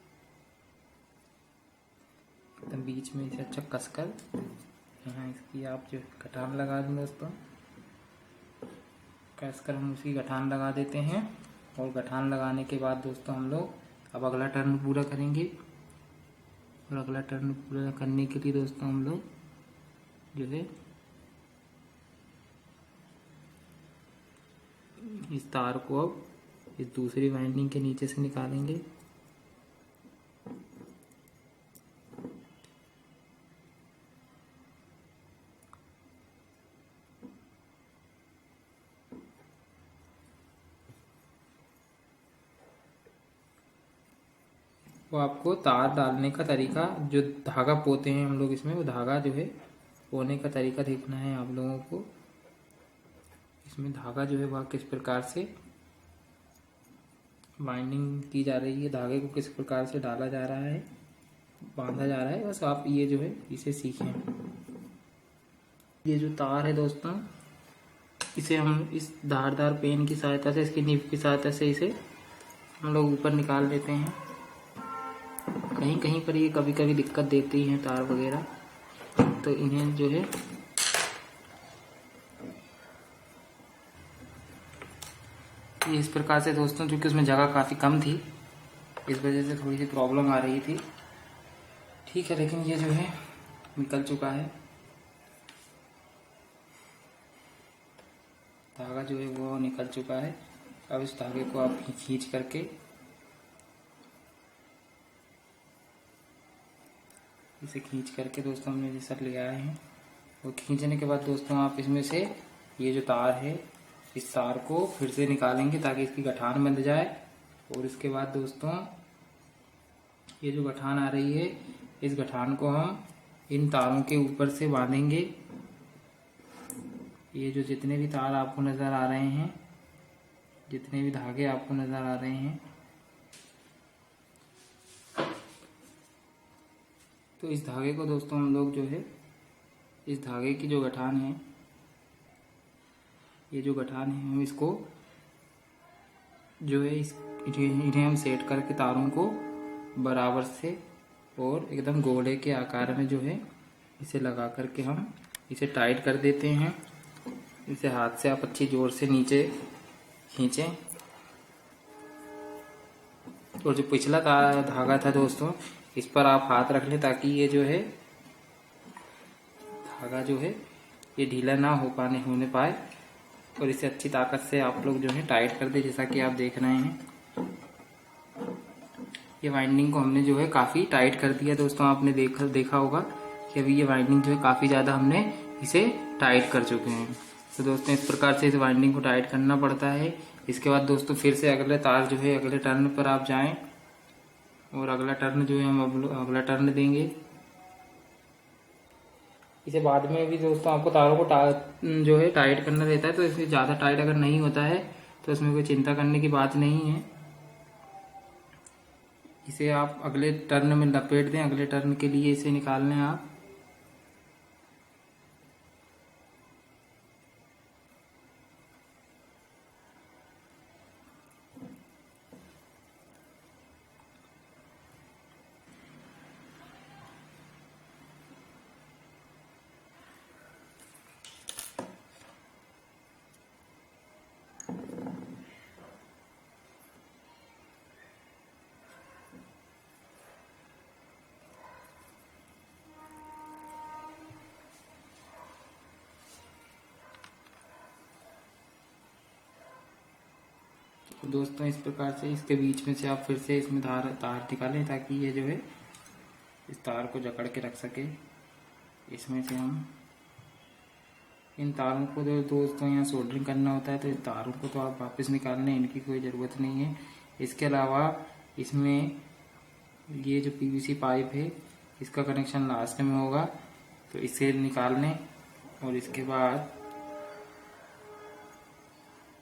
एकदम बीच में इसे अच्छा कसकर यहाँ इसकी आप जो गठान लगा दें दोस्तों। कसकर हम उसकी गठान लगा देते हैं और गठान लगाने के बाद दोस्तों हम लोग अब अगला टर्न पूरा करेंगे। और अगला टर्न पूरा करने के लिए दोस्तों हम लोग जो है इस तार को अब इस दूसरी वाइंडिंग के नीचे से निकालेंगे। वो आपको तार डालने का तरीका, जो धागा पोते हैं हम लोग इसमें, वो धागा जो है पोने का तरीका देखना है आप लोगों को। इसमें धागा जो है वह किस प्रकार से बाइंडिंग की जा रही है, धागे को किस प्रकार से डाला जा रहा है, बांधा जा रहा है, बस आप ये जो है इसे सीखें। ये जो तार है दोस्तों, इसे हम इस धारदार पेन की सहायता से, इसकी नीब की सहायता से इसे हम लोग ऊपर निकाल लेते हैं। कहीं कहीं पर ये कभी कभी दिक्कत देती हैं तार वगैरह, तो इन्हें जो है ये इस प्रकार से दोस्तों, क्योंकि उसमें जगह काफ़ी कम थी, इस वजह से थोड़ी सी प्रॉब्लम आ रही थी। ठीक है, लेकिन ये जो है निकल चुका है। धागा जो है वो निकल चुका है। अब इस धागे को आप खींच करके इसे खींच करके दोस्तों हमने जैसा ले आए हैं, वो खींचने के बाद दोस्तों आप इसमें से ये जो तार है, इस तार को फिर से निकालेंगे ताकि इसकी गठान बंध जाए। और इसके बाद दोस्तों ये जो गठान आ रही है, इस गठान को हम इन तारों के ऊपर से बांधेंगे। ये जो जितने भी तार आपको नज़र आ रहे हैं, जितने भी धागे आपको नज़र आ रहे हैं, तो इस धागे को दोस्तों हम लोग जो है, इस धागे की जो गठान है, ये जो गठान है, हम इसको जो है इन्हें हम सेट करके तारों को बराबर से और एकदम गोले के आकार में जो है इसे लगा करके हम इसे टाइट कर देते हैं। इसे हाथ से आप अच्छी जोर से नीचे खींचें। और जो पिछला धागा था दोस्तों, इस पर आप हाथ रख लें ताकि ये जो है धागा जो है ये ढीला ना होने पाए। और इसे अच्छी ताकत से आप लोग जो है टाइट कर दे, जैसा कि आप देख रहे हैं। ये वाइंडिंग को हमने जो है काफ़ी टाइट कर दिया दोस्तों। आपने देखा होगा कि अभी ये वाइंडिंग जो है काफ़ी ज़्यादा हमने इसे टाइट कर चुके हैं। तो दोस्तों इस प्रकार से इस वाइंडिंग को टाइट करना पड़ता है। इसके बाद दोस्तों फिर से अगले तार जो है, अगले टर्न पर आप जाएं और अगला टर्न जो है हम अगला टर्न देंगे। इसे बाद में भी दोस्तों आपको तारों को जो है टाइट करना रहता है, तो इसमें ज़्यादा टाइट अगर नहीं होता है तो इसमें कोई चिंता करने की बात नहीं है। इसे आप अगले टर्न में लपेट दें। अगले टर्न के लिए इसे निकाल लें आप। तो दोस्तों इस प्रकार से इसके बीच में से आप फिर से इसमें तार निकालें ताकि ये जो है इस तार को जकड़ के रख सके। इसमें से हम इन तारों को दोस्तों यहाँ सोल्डरिंग करना होता है, तो इस तारों को तो आप वापस निकाल लें, इनकी कोई ज़रूरत नहीं है। इसके अलावा इसमें ये जो पीवीसी पाइप है, इसका कनेक्शन लास्ट में होगा, तो इसे निकाल लें। और इसके बाद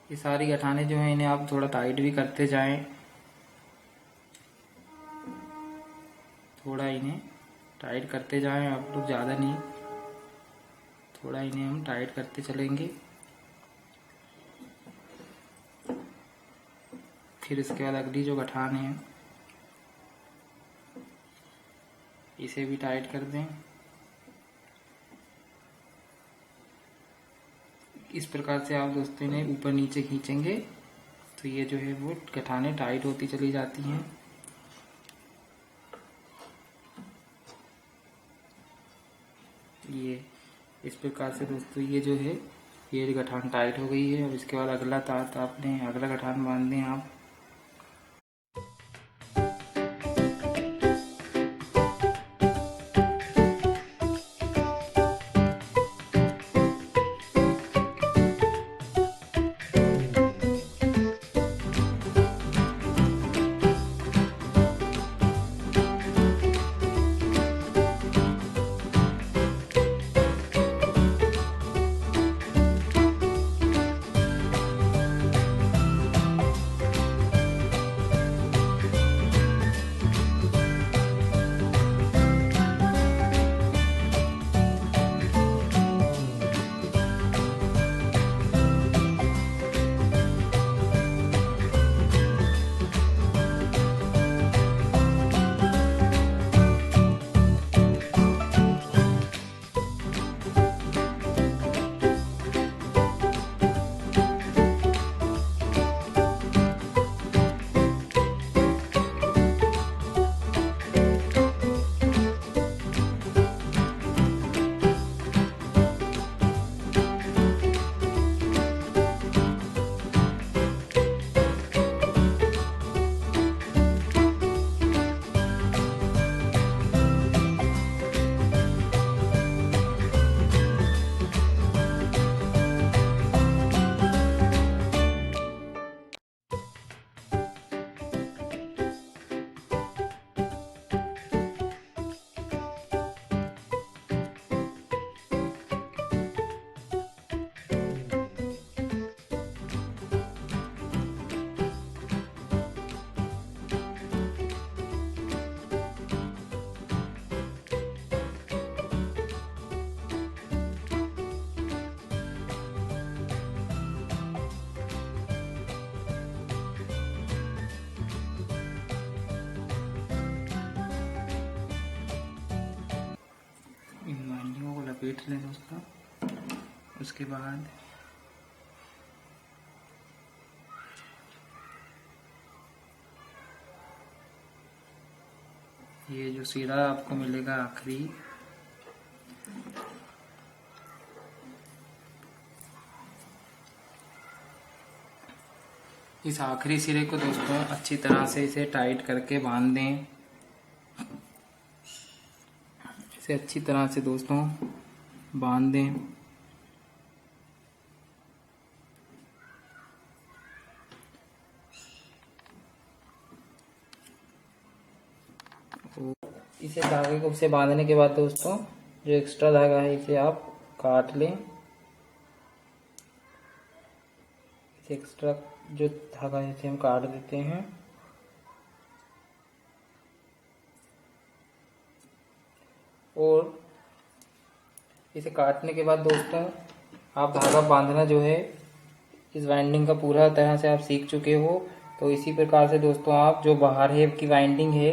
ये सारी गठाने जो हैं इन्हें आप थोड़ा टाइट भी करते जाएं। थोड़ा इन्हें टाइट करते जाएं आप लोग, ज़्यादा नहीं, थोड़ा इन्हें हम टाइट करते चलेंगे। फिर इसके बाद अगली जो गठान है इसे भी टाइट कर दें। इस प्रकार से आप दोस्तों इन्हें ऊपर नीचे खींचेंगे तो ये जो है वो गठाने टाइट होती चली जाती हैं। ये इस प्रकार से दोस्तों ये जो है ये गठान टाइट हो गई है। अब इसके बाद अगला तार आपने अगला गठान बांध दें आप। लपेट लें दोस्तों। उसके बाद ये जो सिरा आपको मिलेगा आखिरी, इस आखिरी सिरे को दोस्तों अच्छी तरह से इसे टाइट करके बांध दें। इसे अच्छी तरह से दोस्तों बांध दें। इसे धागे को से बांधने के बाद दोस्तों जो एक्स्ट्रा धागा है इसे आप काट लें। इसे एक्स्ट्रा जो धागा है इसे हम काट देते हैं। और इसे काटने के बाद दोस्तों आप धागा बांधना जो है इस वाइंडिंग का पूरा तरह से आप सीख चुके हो। तो इसी प्रकार से दोस्तों आप जो बाहर है की वाइंडिंग है,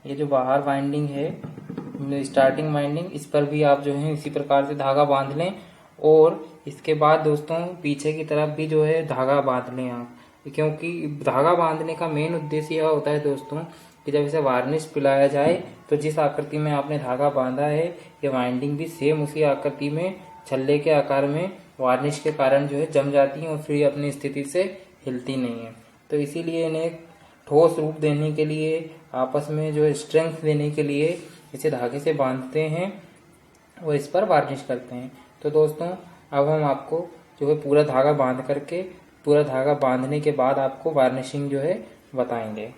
ये जो बाहर वाइंडिंग है स्टार्टिंग वाइंडिंग, इस पर भी आप जो है इसी प्रकार से धागा बांध लें। और इसके बाद दोस्तों पीछे की तरफ भी जो है धागा बांध लें आप, क्योंकि धागा बांधने का मेन उद्देश्य यह होता है दोस्तों कि जब इसे वार्निश पिलाया जाए तो जिस आकृति में आपने धागा बांधा है ये वाइंडिंग भी सेम उसी आकृति में छल्ले के आकार में वार्निश के कारण जो है जम जाती है और फिर अपनी स्थिति से हिलती नहीं है। तो इसीलिए इन्हें एक ठोस रूप देने के लिए, आपस में जो स्ट्रेंथ देने के लिए इसे धागे से बांधते हैं और इस पर वार्निश करते हैं। तो दोस्तों अब हम आपको जो है पूरा धागा बांध करके, पूरा धागा बांधने के बाद आपको वार्निशिंग जो है बताएंगे।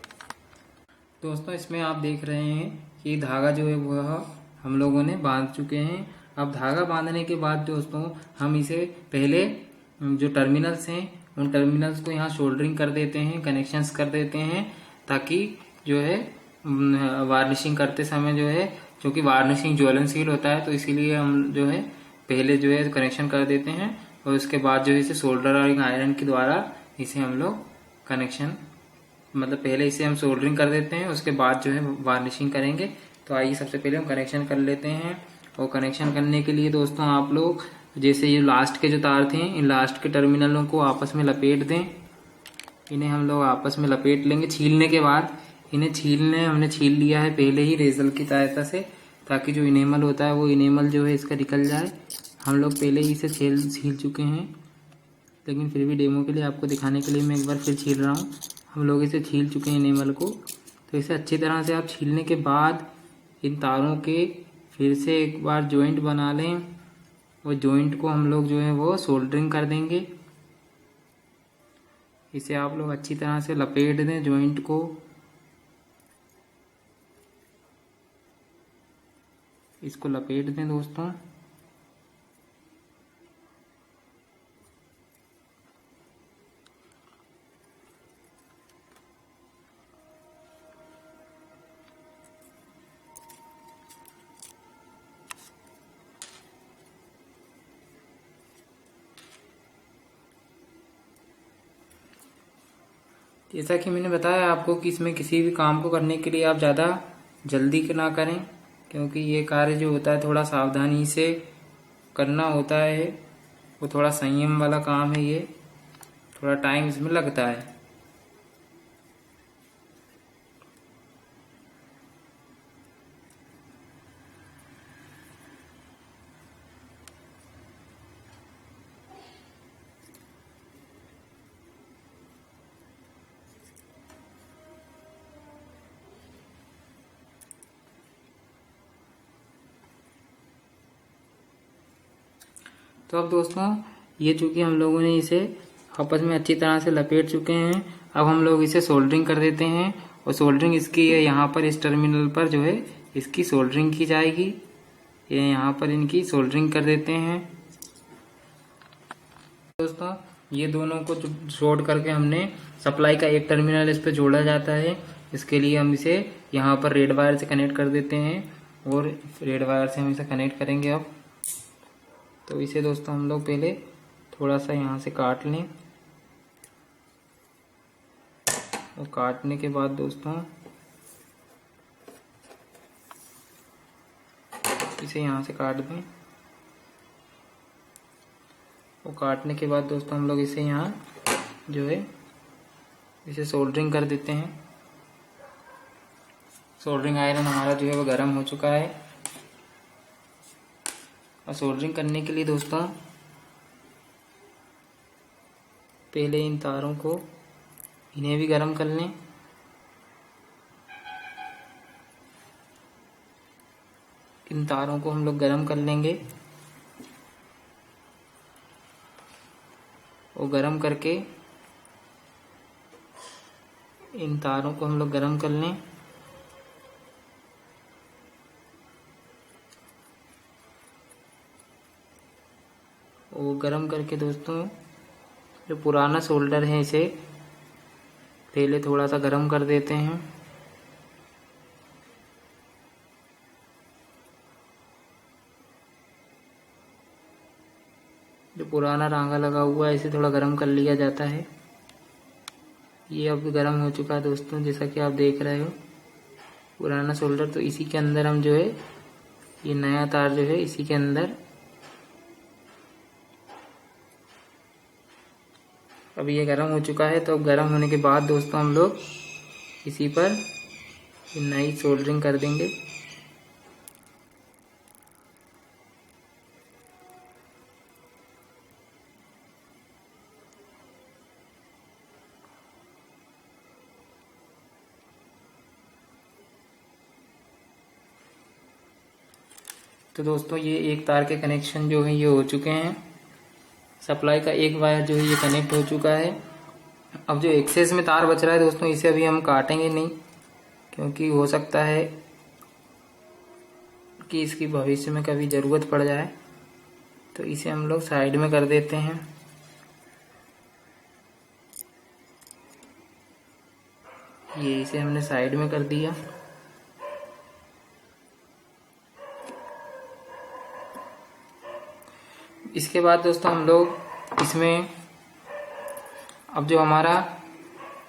दोस्तों इसमें आप देख रहे हैं कि धागा जो है वह हम लोगों ने बांध चुके हैं। अब धागा बांधने के बाद दोस्तों हम इसे पहले जो टर्मिनल्स हैं उन टर्मिनल्स को यहाँ सोल्डरिंग कर देते हैं, कनेक्शंस कर देते हैं, ताकि जो है वार्निशिंग करते समय जो है, क्योंकि वार्निशिंग ज्वलनशील होता है तो इसीलिए हम जो है पहले जो है कनेक्शन कर देते हैं और उसके बाद जो है इसे सोल्डरिंग आयरन के द्वारा इसे हम लोग कनेक्शन, मतलब पहले इसे हम सोल्डरिंग कर देते हैं उसके बाद जो है वार्निशिंग करेंगे। तो आइए सबसे पहले हम कनेक्शन कर लेते हैं। और कनेक्शन करने के लिए दोस्तों आप लोग जैसे ये लास्ट के जो तार थे इन लास्ट के टर्मिनलों को आपस में लपेट दें। इन्हें हम लोग आपस में लपेट लेंगे। छीलने के बाद इन्हें हमने छील लिया है पहले ही रेजर की सहायता से, ताकि जो इनेमल होता है वो इनेमल जो है इसका निकल जाए। हम लोग पहले ही इसे छील चुके हैं, लेकिन फिर भी डेमो के लिए आपको दिखाने के लिए मैं एक बार फिर छील रहा हूँ। हम लोग इसे छील चुके हैं इनेमल को। तो इसे अच्छी तरह से आप छीलने के बाद इन तारों के फिर से एक बार जॉइंट बना लें और जॉइंट को हम लोग जो है वो सोल्डरिंग कर देंगे। इसे आप लोग अच्छी तरह से लपेट दें जॉइंट को। इसको लपेट दें दोस्तों। जैसा कि मैंने बताया आपको कि इसमें किसी भी काम को करने के लिए आप ज़्यादा जल्दी ना करें, क्योंकि ये कार्य जो होता है थोड़ा सावधानी से करना होता है। वो थोड़ा संयम वाला काम है, ये थोड़ा टाइम इसमें लगता है। तो अब दोस्तों ये चूंकि हम लोगों ने इसे आपस में अच्छी तरह से लपेट चुके हैं, अब हम लोग इसे सोल्डरिंग कर देते हैं। और सोल्डरिंग इसकी यहाँ पर इस टर्मिनल पर जो है इसकी सोल्डरिंग की जाएगी। ये यहाँ पर इनकी सोल्डरिंग कर देते हैं। दोस्तों ये दोनों को जोड़ करके हमने सप्लाई का एक टर्मिनल इस पर जोड़ा जाता है। इसके लिए हम इसे यहाँ पर रेड वायर से कनेक्ट कर देते हैं और रेड वायर से हम इसे कनेक्ट करेंगे। अब तो इसे दोस्तों हम लोग पहले थोड़ा सा यहाँ से काट लें और काटने के बाद दोस्तों इसे यहाँ से काट दें। वो काटने के बाद दोस्तों हम लोग इसे यहाँ जो है इसे सोल्डरिंग कर देते हैं। सोल्डरिंग आयरन हमारा जो है वो गर्म हो चुका है। और सोल्डरिंग करने के लिए दोस्तों पहले इन तारों को इन्हें भी गर्म कर लें। इन तारों को हम लोग गर्म कर लेंगे और गर्म करके इन तारों को हम लोग गर्म कर लें। वो गर्म करके दोस्तों जो पुराना सोल्डर है इसे पहले थोड़ा सा गर्म कर देते हैं। जो पुराना रांगा लगा हुआ है इसे थोड़ा गर्म कर लिया जाता है। ये अब गर्म हो चुका है दोस्तों, जैसा कि आप देख रहे हो पुराना सोल्डर। तो इसी के अंदर हम जो है ये नया तार जो है इसी के अंदर अब ये गर्म हो चुका है। तो अब गर्म होने के बाद दोस्तों हम लोग इसी पर नई सोल्डरिंग कर देंगे। तो दोस्तों ये एक तार के कनेक्शन जो है ये हो चुके हैं। सप्लाई का एक वायर जो है ये कनेक्ट हो चुका है। अब जो एक्सेस में तार बच रहा है दोस्तों इसे अभी हम काटेंगे नहीं, क्योंकि हो सकता है कि इसकी भविष्य में कभी ज़रूरत पड़ जाए। तो इसे हम लोग साइड में कर देते हैं। ये इसे हमने साइड में कर दिया। इसके बाद दोस्तों हम लोग इसमें अब जो हमारा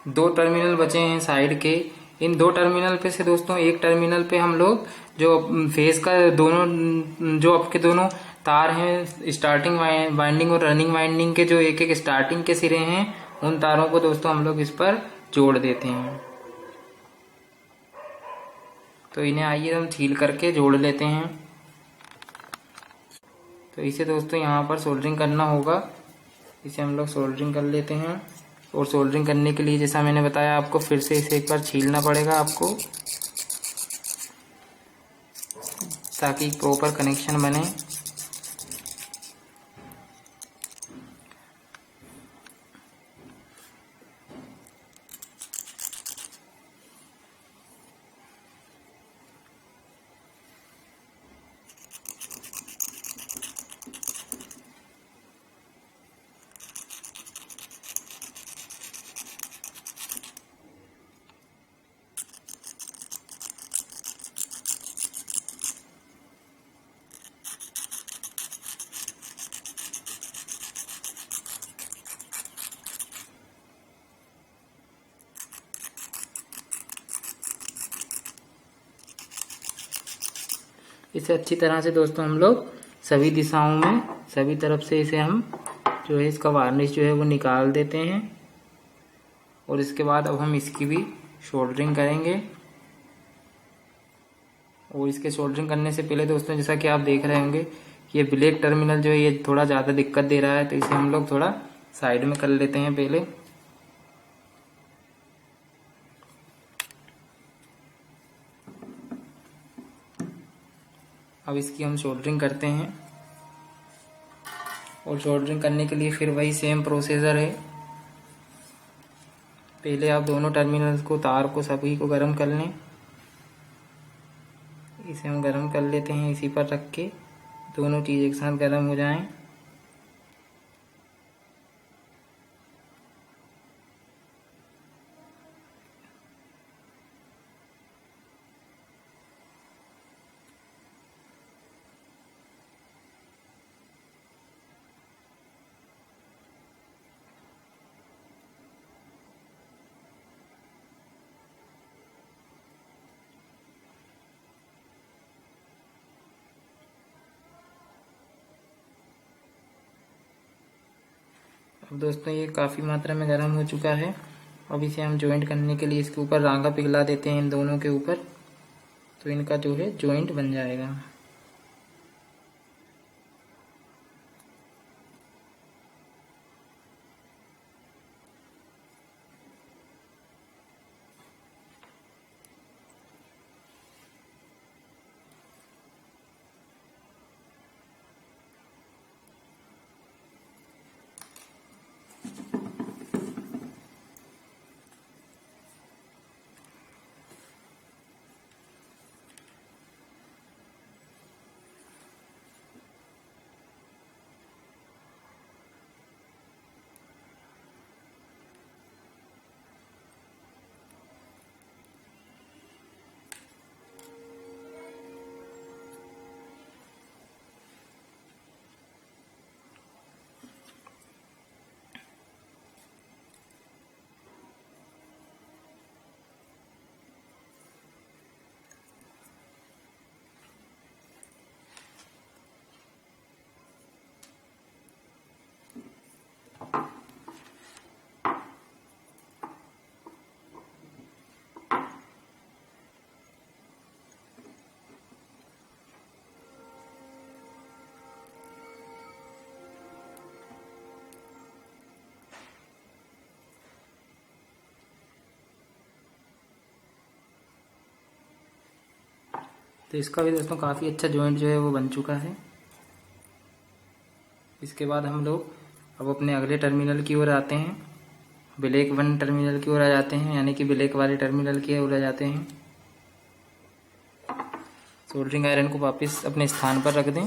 2 टर्मिनल बचे हैं साइड के, इन 2 टर्मिनल पे से दोस्तों एक टर्मिनल पे हम लोग जो फेस का दोनों जो आपके दोनों तार हैं स्टार्टिंग वाइंडिंग और रनिंग वाइंडिंग के जो एक एक स्टार्टिंग के सिरे हैं उन तारों को दोस्तों हम लोग इस पर जोड़ देते हैं। तो इन्हें आइए हम छील करके जोड़ लेते हैं। तो इसे दोस्तों यहाँ पर सोल्डरिंग करना होगा। इसे हम लोग सोल्डरिंग कर लेते हैं। और सोल्डरिंग करने के लिए जैसा मैंने बताया आपको फिर से इसे एक बार छीलना पड़ेगा आपको, ताकि प्रॉपर कनेक्शन बने। इसे अच्छी तरह से दोस्तों हम लोग सभी दिशाओं में सभी तरफ से इसे हम जो है इसका वार्निश जो है वो निकाल देते हैं। और इसके बाद अब हम इसकी भी सोल्डरिंग करेंगे। और इसके सोल्डरिंग करने से पहले दोस्तों जैसा कि आप देख रहे होंगे कि ये ब्लैक टर्मिनल जो है ये थोड़ा ज़्यादा दिक्कत दे रहा है, तो इसे हम लोग थोड़ा साइड में कर लेते हैं पहले। अब इसकी हम सोल्डरिंग करते हैं। और सोल्डरिंग करने के लिए फिर वही सेम प्रोसीजर है। पहले आप दोनों टर्मिनल्स को तार को सभी को गर्म कर लें। इसे हम गर्म कर लेते हैं इसी पर रख के, दोनों चीज़ एक साथ गर्म हो जाएं। अब दोस्तों ये काफ़ी मात्रा में गर्म हो चुका है। अब इसे हम जॉइंट करने के लिए इसके ऊपर रांगा पिघला देते हैं इन दोनों के ऊपर, तो इनका जो है जॉइंट बन जाएगा। तो इसका भी दोस्तों काफ़ी अच्छा जॉइंट जो है वो बन चुका है। इसके बाद हम लोग अब अपने अगले टर्मिनल की ओर आते हैं, ब्लैक 1 टर्मिनल की ओर आ जाते हैं, यानी कि ब्लैक वाले टर्मिनल की ओर आ जाते हैं। सोल्डरिंग आयरन को वापस अपने स्थान पर रख दें।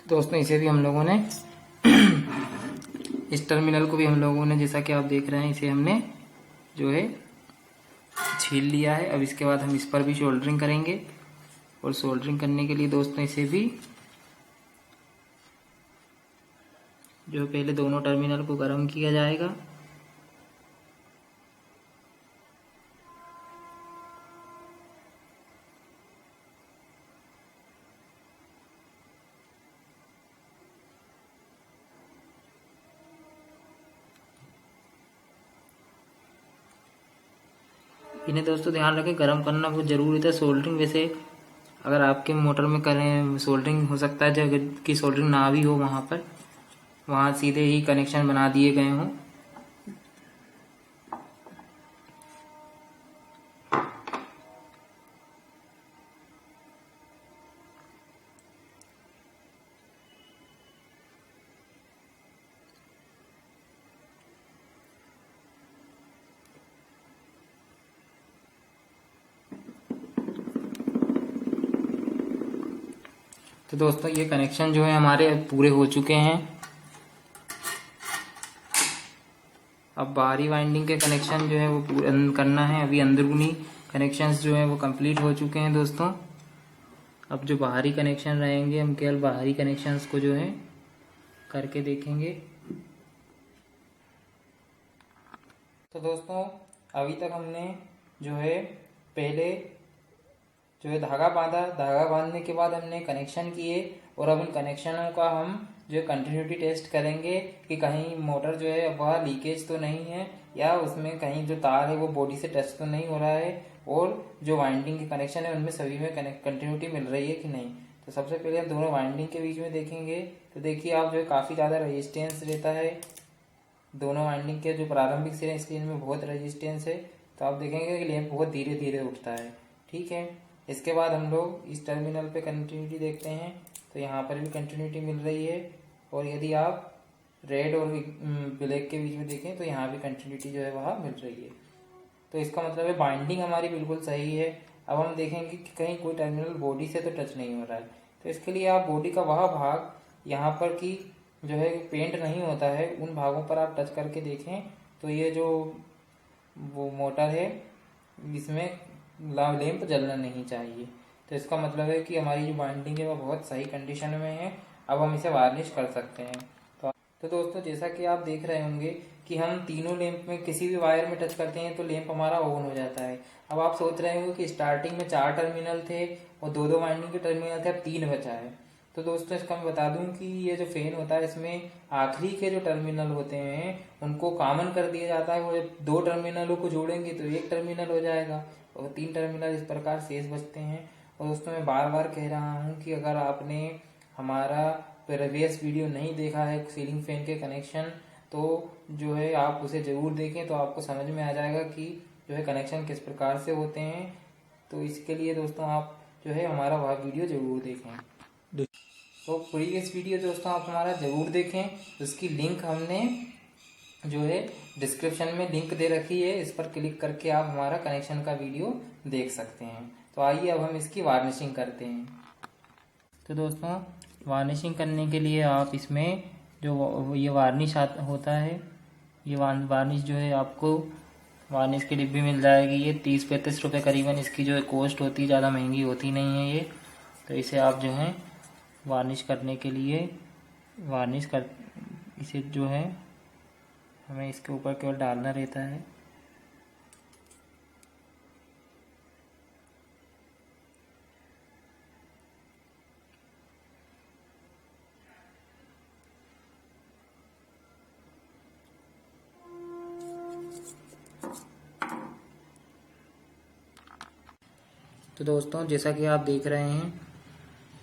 दोस्तों इसे भी हम लोगों ने इस टर्मिनल को भी हम लोगों ने, जैसा कि आप देख रहे हैं, इसे हमने जो है छील लिया है। अब इसके बाद हम इस पर भी सोल्डरिंग करेंगे, और सोल्डरिंग करने के लिए दोस्तों इसे भी जो पहले दोनों टर्मिनल को गर्म किया जाएगा। इन्हें दोस्तों ध्यान रखें, गर्म करना बहुत ज़रूरी था। सोल्डरिंग वैसे अगर आपके मोटर में करें सोल्डरिंग, हो सकता है जगह की सोल्डरिंग ना भी हो वहाँ पर, वहाँ सीधे ही कनेक्शन बना दिए गए हों। तो दोस्तों ये कनेक्शन जो है हमारे पूरे हो चुके हैं। अब बाहरी वाइंडिंग के कनेक्शन जो है वो पूरा करना है। अभी अंदरूनी कनेक्शंस जो है वो कंप्लीट हो चुके हैं दोस्तों। अब जो बाहरी कनेक्शन रहेंगे, हम केवल बाहरी कनेक्शंस को जो है करके देखेंगे। तो दोस्तों अभी तक हमने जो है पहले जो है धागा बांधा, धागा बांधने के बाद हमने कनेक्शन किए, और अब इन कनेक्शनों का हम जो कंटिन्यूटी टेस्ट करेंगे कि कहीं मोटर जो है वह लीकेज तो नहीं है, या उसमें कहीं जो तार है वो बॉडी से टच तो नहीं हो रहा है, और जो वाइंडिंग के कनेक्शन है उनमें सभी में कंटिन्यूटी मिल रही है कि नहीं। तो सबसे पहले हम दोनों वाइंडिंग के बीच में देखेंगे। तो देखिए आप जो है काफ़ी ज़्यादा रेजिस्टेंस रहता है, दोनों वाइंडिंग के जो प्रारंभिक स्क्रीन में बहुत रेजिस्टेंस है। तो आप देखेंगे कि लैंप बहुत धीरे धीरे उठता है। ठीक है, इसके बाद हम लोग इस टर्मिनल पे कंटिन्यूटी देखते हैं। तो यहाँ पर भी कंटिन्यूटी मिल रही है, और यदि आप रेड और ब्लैक के बीच में देखें तो यहाँ भी कंटिन्यूटी जो है वह मिल रही है। तो इसका मतलब है बाइंडिंग हमारी बिल्कुल सही है। अब हम देखेंगे कि कहीं कोई टर्मिनल बॉडी से तो टच नहीं हो रहा है। तो इसके लिए आप बॉडी का वह भाग यहाँ पर की जो है पेंट नहीं होता है, उन भागों पर आप टच करके देखें। तो ये जो वो मोटर है इसमें लैंप जलना नहीं चाहिए। तो इसका मतलब है कि हमारी जो बाइंडिंग है वह बहुत सही कंडीशन में है। अब हम इसे वार्निश कर सकते हैं। तो दोस्तों जैसा कि आप देख रहे होंगे कि हम तीनों लैंप में किसी भी वायर में टच करते हैं तो लैंप हमारा ऑन हो जाता है। अब आप सोच रहे होंगे कि स्टार्टिंग में 4 टर्मिनल थे और दो वाइंडिंग के टर्मिनल थे, अब 3 बचा है। तो दोस्तों इसका मैं बता दूं कि ये जो फैन होता है इसमें आखिरी के जो टर्मिनल होते हैं उनको कॉमन कर दिया जाता है। वो 2 टर्मिनलों को जोड़ेंगे तो 1 टर्मिनल हो जाएगा, और 3 टर्मिनल इस प्रकार शेष बचते हैं। और दोस्तों मैं बार बार कह रहा हूँ कि अगर आपने हमारा प्रीवियस वीडियो नहीं देखा है सीलिंग फैन के कनेक्शन, तो जो है आप उसे ज़रूर देखें, तो आपको समझ में आ जाएगा कि जो है कनेक्शन किस प्रकार से होते हैं। तो इसके लिए दोस्तों आप जो है हमारा वह वीडियो ज़रूर देखें। तो प्रीवियस वीडियो दोस्तों आप हमारा ज़रूर देखें, उसकी लिंक हमने जो है डिस्क्रिप्शन में लिंक दे रखी है, इस पर क्लिक करके आप हमारा कनेक्शन का वीडियो देख सकते हैं। तो आइए अब हम इसकी वार्निशिंग करते हैं। तो दोस्तों वार्निशिंग करने के लिए आप इसमें जो ये वार्निश होता है, ये वार्निश जो है आपको वार्निश की डिब्बी मिल जाएगी। ये 30-35 रुपये करीबन इसकी जो है कॉस्ट होती है, ज़्यादा महंगी होती नहीं है ये। तो इसे आप जो है वार्निश करने के लिए इसे जो है हमें इसके ऊपर केवल डालना रहता है। तो दोस्तों जैसा कि आप देख रहे हैं,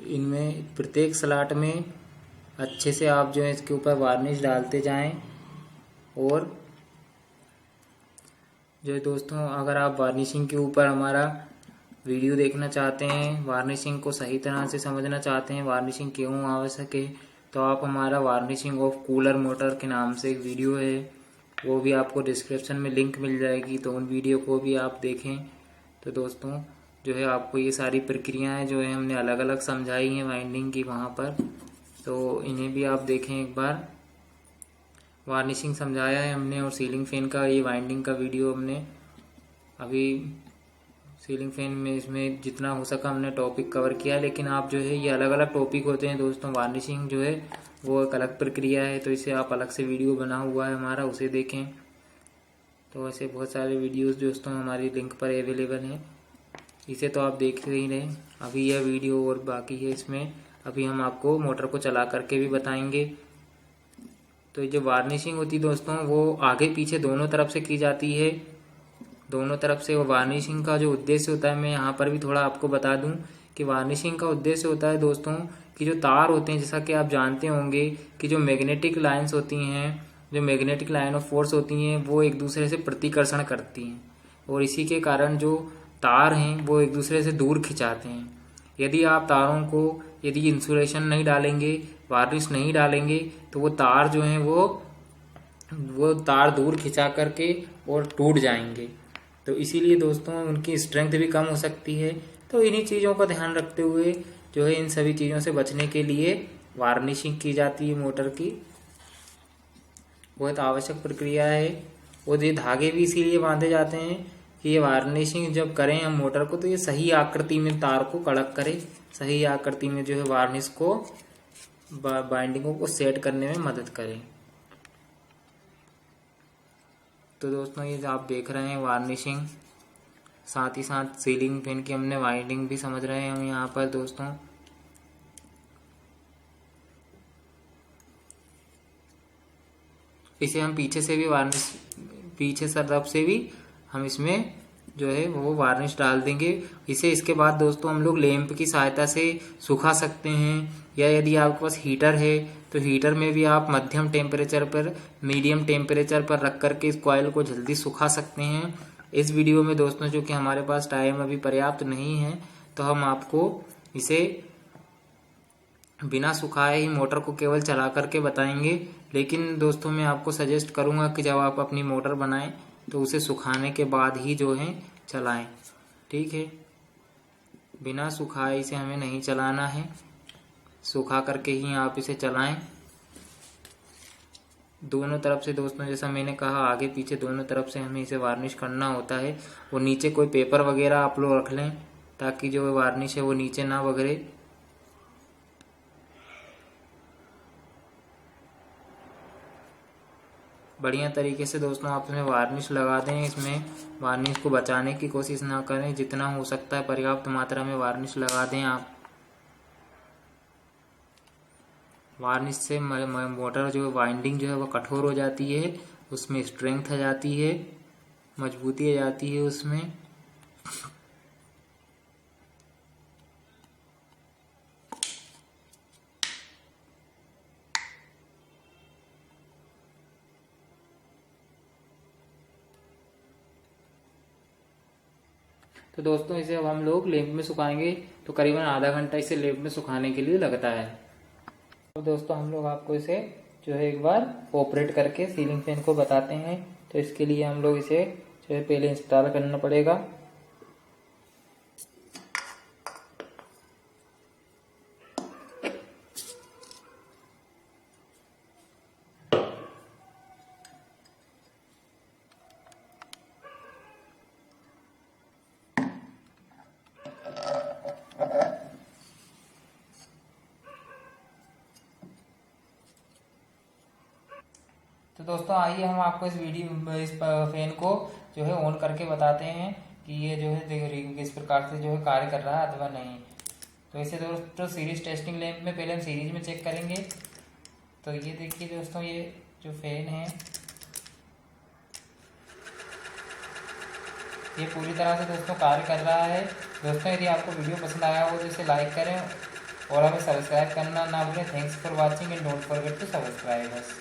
इनमें प्रत्येक स्लॉट में अच्छे से आप जो है इसके ऊपर वार्निश डालते जाएं। और जो दोस्तों अगर आप वार्निशिंग के ऊपर हमारा वीडियो देखना चाहते हैं, वार्निशिंग को सही तरह से समझना चाहते हैं, वार्निशिंग क्यों आवश्यक है, तो आप हमारा वार्निशिंग ऑफ कूलर मोटर के नाम से एक वीडियो है, वो भी आपको डिस्क्रिप्शन में लिंक मिल जाएगी, तो उन वीडियो को भी आप देखें। तो दोस्तों जो है आपको ये सारी प्रक्रियाएं जो है हमने अलग अलग समझाई हैं वाइंडिंग की वहाँ पर, तो इन्हें भी आप देखें एक बार। वार्निशिंग समझाया है हमने, और सीलिंग फैन का ये वाइंडिंग का वीडियो हमने अभी सीलिंग फैन में इसमें जितना हो सका हमने टॉपिक कवर किया। लेकिन आप जो है ये अलग अलग टॉपिक होते हैं दोस्तों, वार्निशिंग जो है वो एक अलग प्रक्रिया है, तो इसे आप अलग से वीडियो बना हुआ है हमारा, उसे देखें। तो ऐसे बहुत सारे वीडियोस दोस्तों हमारी लिंक पर अवेलेबल हैं, इसे तो आप देख ही रहे। अभी यह वीडियो और बाकी है, इसमें अभी हम आपको मोटर को चला करके भी बताएंगे। तो जो वार्निशिंग होती है दोस्तों वो आगे पीछे दोनों तरफ से की जाती है, दोनों तरफ से। वो वार्निशिंग का जो उद्देश्य होता है, मैं यहाँ पर भी थोड़ा आपको बता दूं कि वार्निशिंग का उद्देश्य होता है दोस्तों कि जो तार होते हैं, जैसा कि आप जानते होंगे कि जो मैग्नेटिक लाइंस होती हैं, जो मैग्नेटिक लाइन ऑफ फोर्स होती हैं, वो एक दूसरे से प्रतिकर्षण करती हैं, और इसी के कारण जो तार हैं वो एक दूसरे से दूर खिंचाते हैं। यदि आप तारों को यदि इंसुलेशन नहीं डालेंगे, वार्निश नहीं डालेंगे, तो वो तार जो हैं वो तार दूर खिंचा करके और टूट जाएंगे। तो इसीलिए दोस्तों उनकी स्ट्रेंथ भी कम हो सकती है। तो इन्हीं चीज़ों का ध्यान रखते हुए जो है इन सभी चीज़ों से बचने के लिए वार्निशिंग की जाती है मोटर की, बहुत आवश्यक प्रक्रिया है। और ये धागे भी इसीलिए बांधे जाते हैं कि ये वार्निशिंग जब करें हम मोटर को, तो ये सही आकृति में तार को कड़क करे, सही आकृति में जो है वार्निश को बाइंडिंगों को सेट करने में मदद करें। तो दोस्तों ये आप देख रहे हैं वार्निशिंग, साथ ही साथ सीलिंग फैन की हमने वाइंडिंग भी समझ रहे हैं हम यहाँ पर दोस्तों। इसे हम पीछे से भी वार्निश, पीछे तरफ से भी हम इसमें जो है वो वार्निश डाल देंगे। इसे इसके बाद दोस्तों हम लोग लैंप की सहायता से सुखा सकते हैं, या यदि आपके पास हीटर है तो हीटर में भी आप मध्यम टेम्परेचर पर, मीडियम टेम्परेचर पर रख करके इस कॉइल को जल्दी सुखा सकते हैं। इस वीडियो में दोस्तों चूँकि हमारे पास टाइम अभी पर्याप्त नहीं है, तो हम आपको इसे बिना सुखाए ही मोटर को केवल चला करके बताएंगे। लेकिन दोस्तों मैं आपको सजेस्ट करूंगा कि जब आप अपनी मोटर बनाएं तो उसे सुखाने के बाद ही जो है चलाएं, ठीक है। बिना सुखाए इसे हमें नहीं चलाना है, सुखा करके ही आप इसे चलाएं। दोनों तरफ से दोस्तों, जैसा मैंने कहा, आगे पीछे दोनों तरफ से हमें इसे वार्निश करना होता है। वो नीचे कोई पेपर वगैरह आप लोग रख लें ताकि जो वार्निश है वो नीचे ना वगैरे। बढ़िया तरीके से दोस्तों आप इसमें वार्निश लगा दें। इसमें वार्निश को बचाने की कोशिश ना करें, जितना हो सकता है पर्याप्त मात्रा में वार्निश लगा दें आप। वार्निश से मोटर जो वाइंडिंग जो है वो कठोर हो जाती है, उसमें स्ट्रेंथ आ जाती है, मजबूती आ जाती है उसमें। तो दोस्तों इसे अब हम लोग लैंप में सुखाएंगे, तो करीबन आधा घंटा इसे लैंप में सुखाने के लिए लगता है। तो दोस्तों हम लोग आपको इसे जो है एक बार ऑपरेट करके सीलिंग फैन को बताते हैं। तो इसके लिए हम लोग इसे जो है पहले इंस्टॉल करना पड़ेगा। तो दोस्तों आइए हम आपको इस फैन को जो है ऑन करके बताते हैं कि ये जो है किस प्रकार से जो है कार्य कर रहा है अथवा नहीं। तो इसे दोस्तों सीरीज टेस्टिंग लैंप में पहले हम सीरीज में चेक करेंगे। तो ये देखिए दोस्तों, ये जो फैन है ये पूरी तरह से दोस्तों कार्य कर रहा है। दोस्तों यदि आपको वीडियो पसंद आया हो तो इसे लाइक करें और हमें सब्सक्राइब करना ना भूलें। Thanks for watching and don't forget to subscribe us.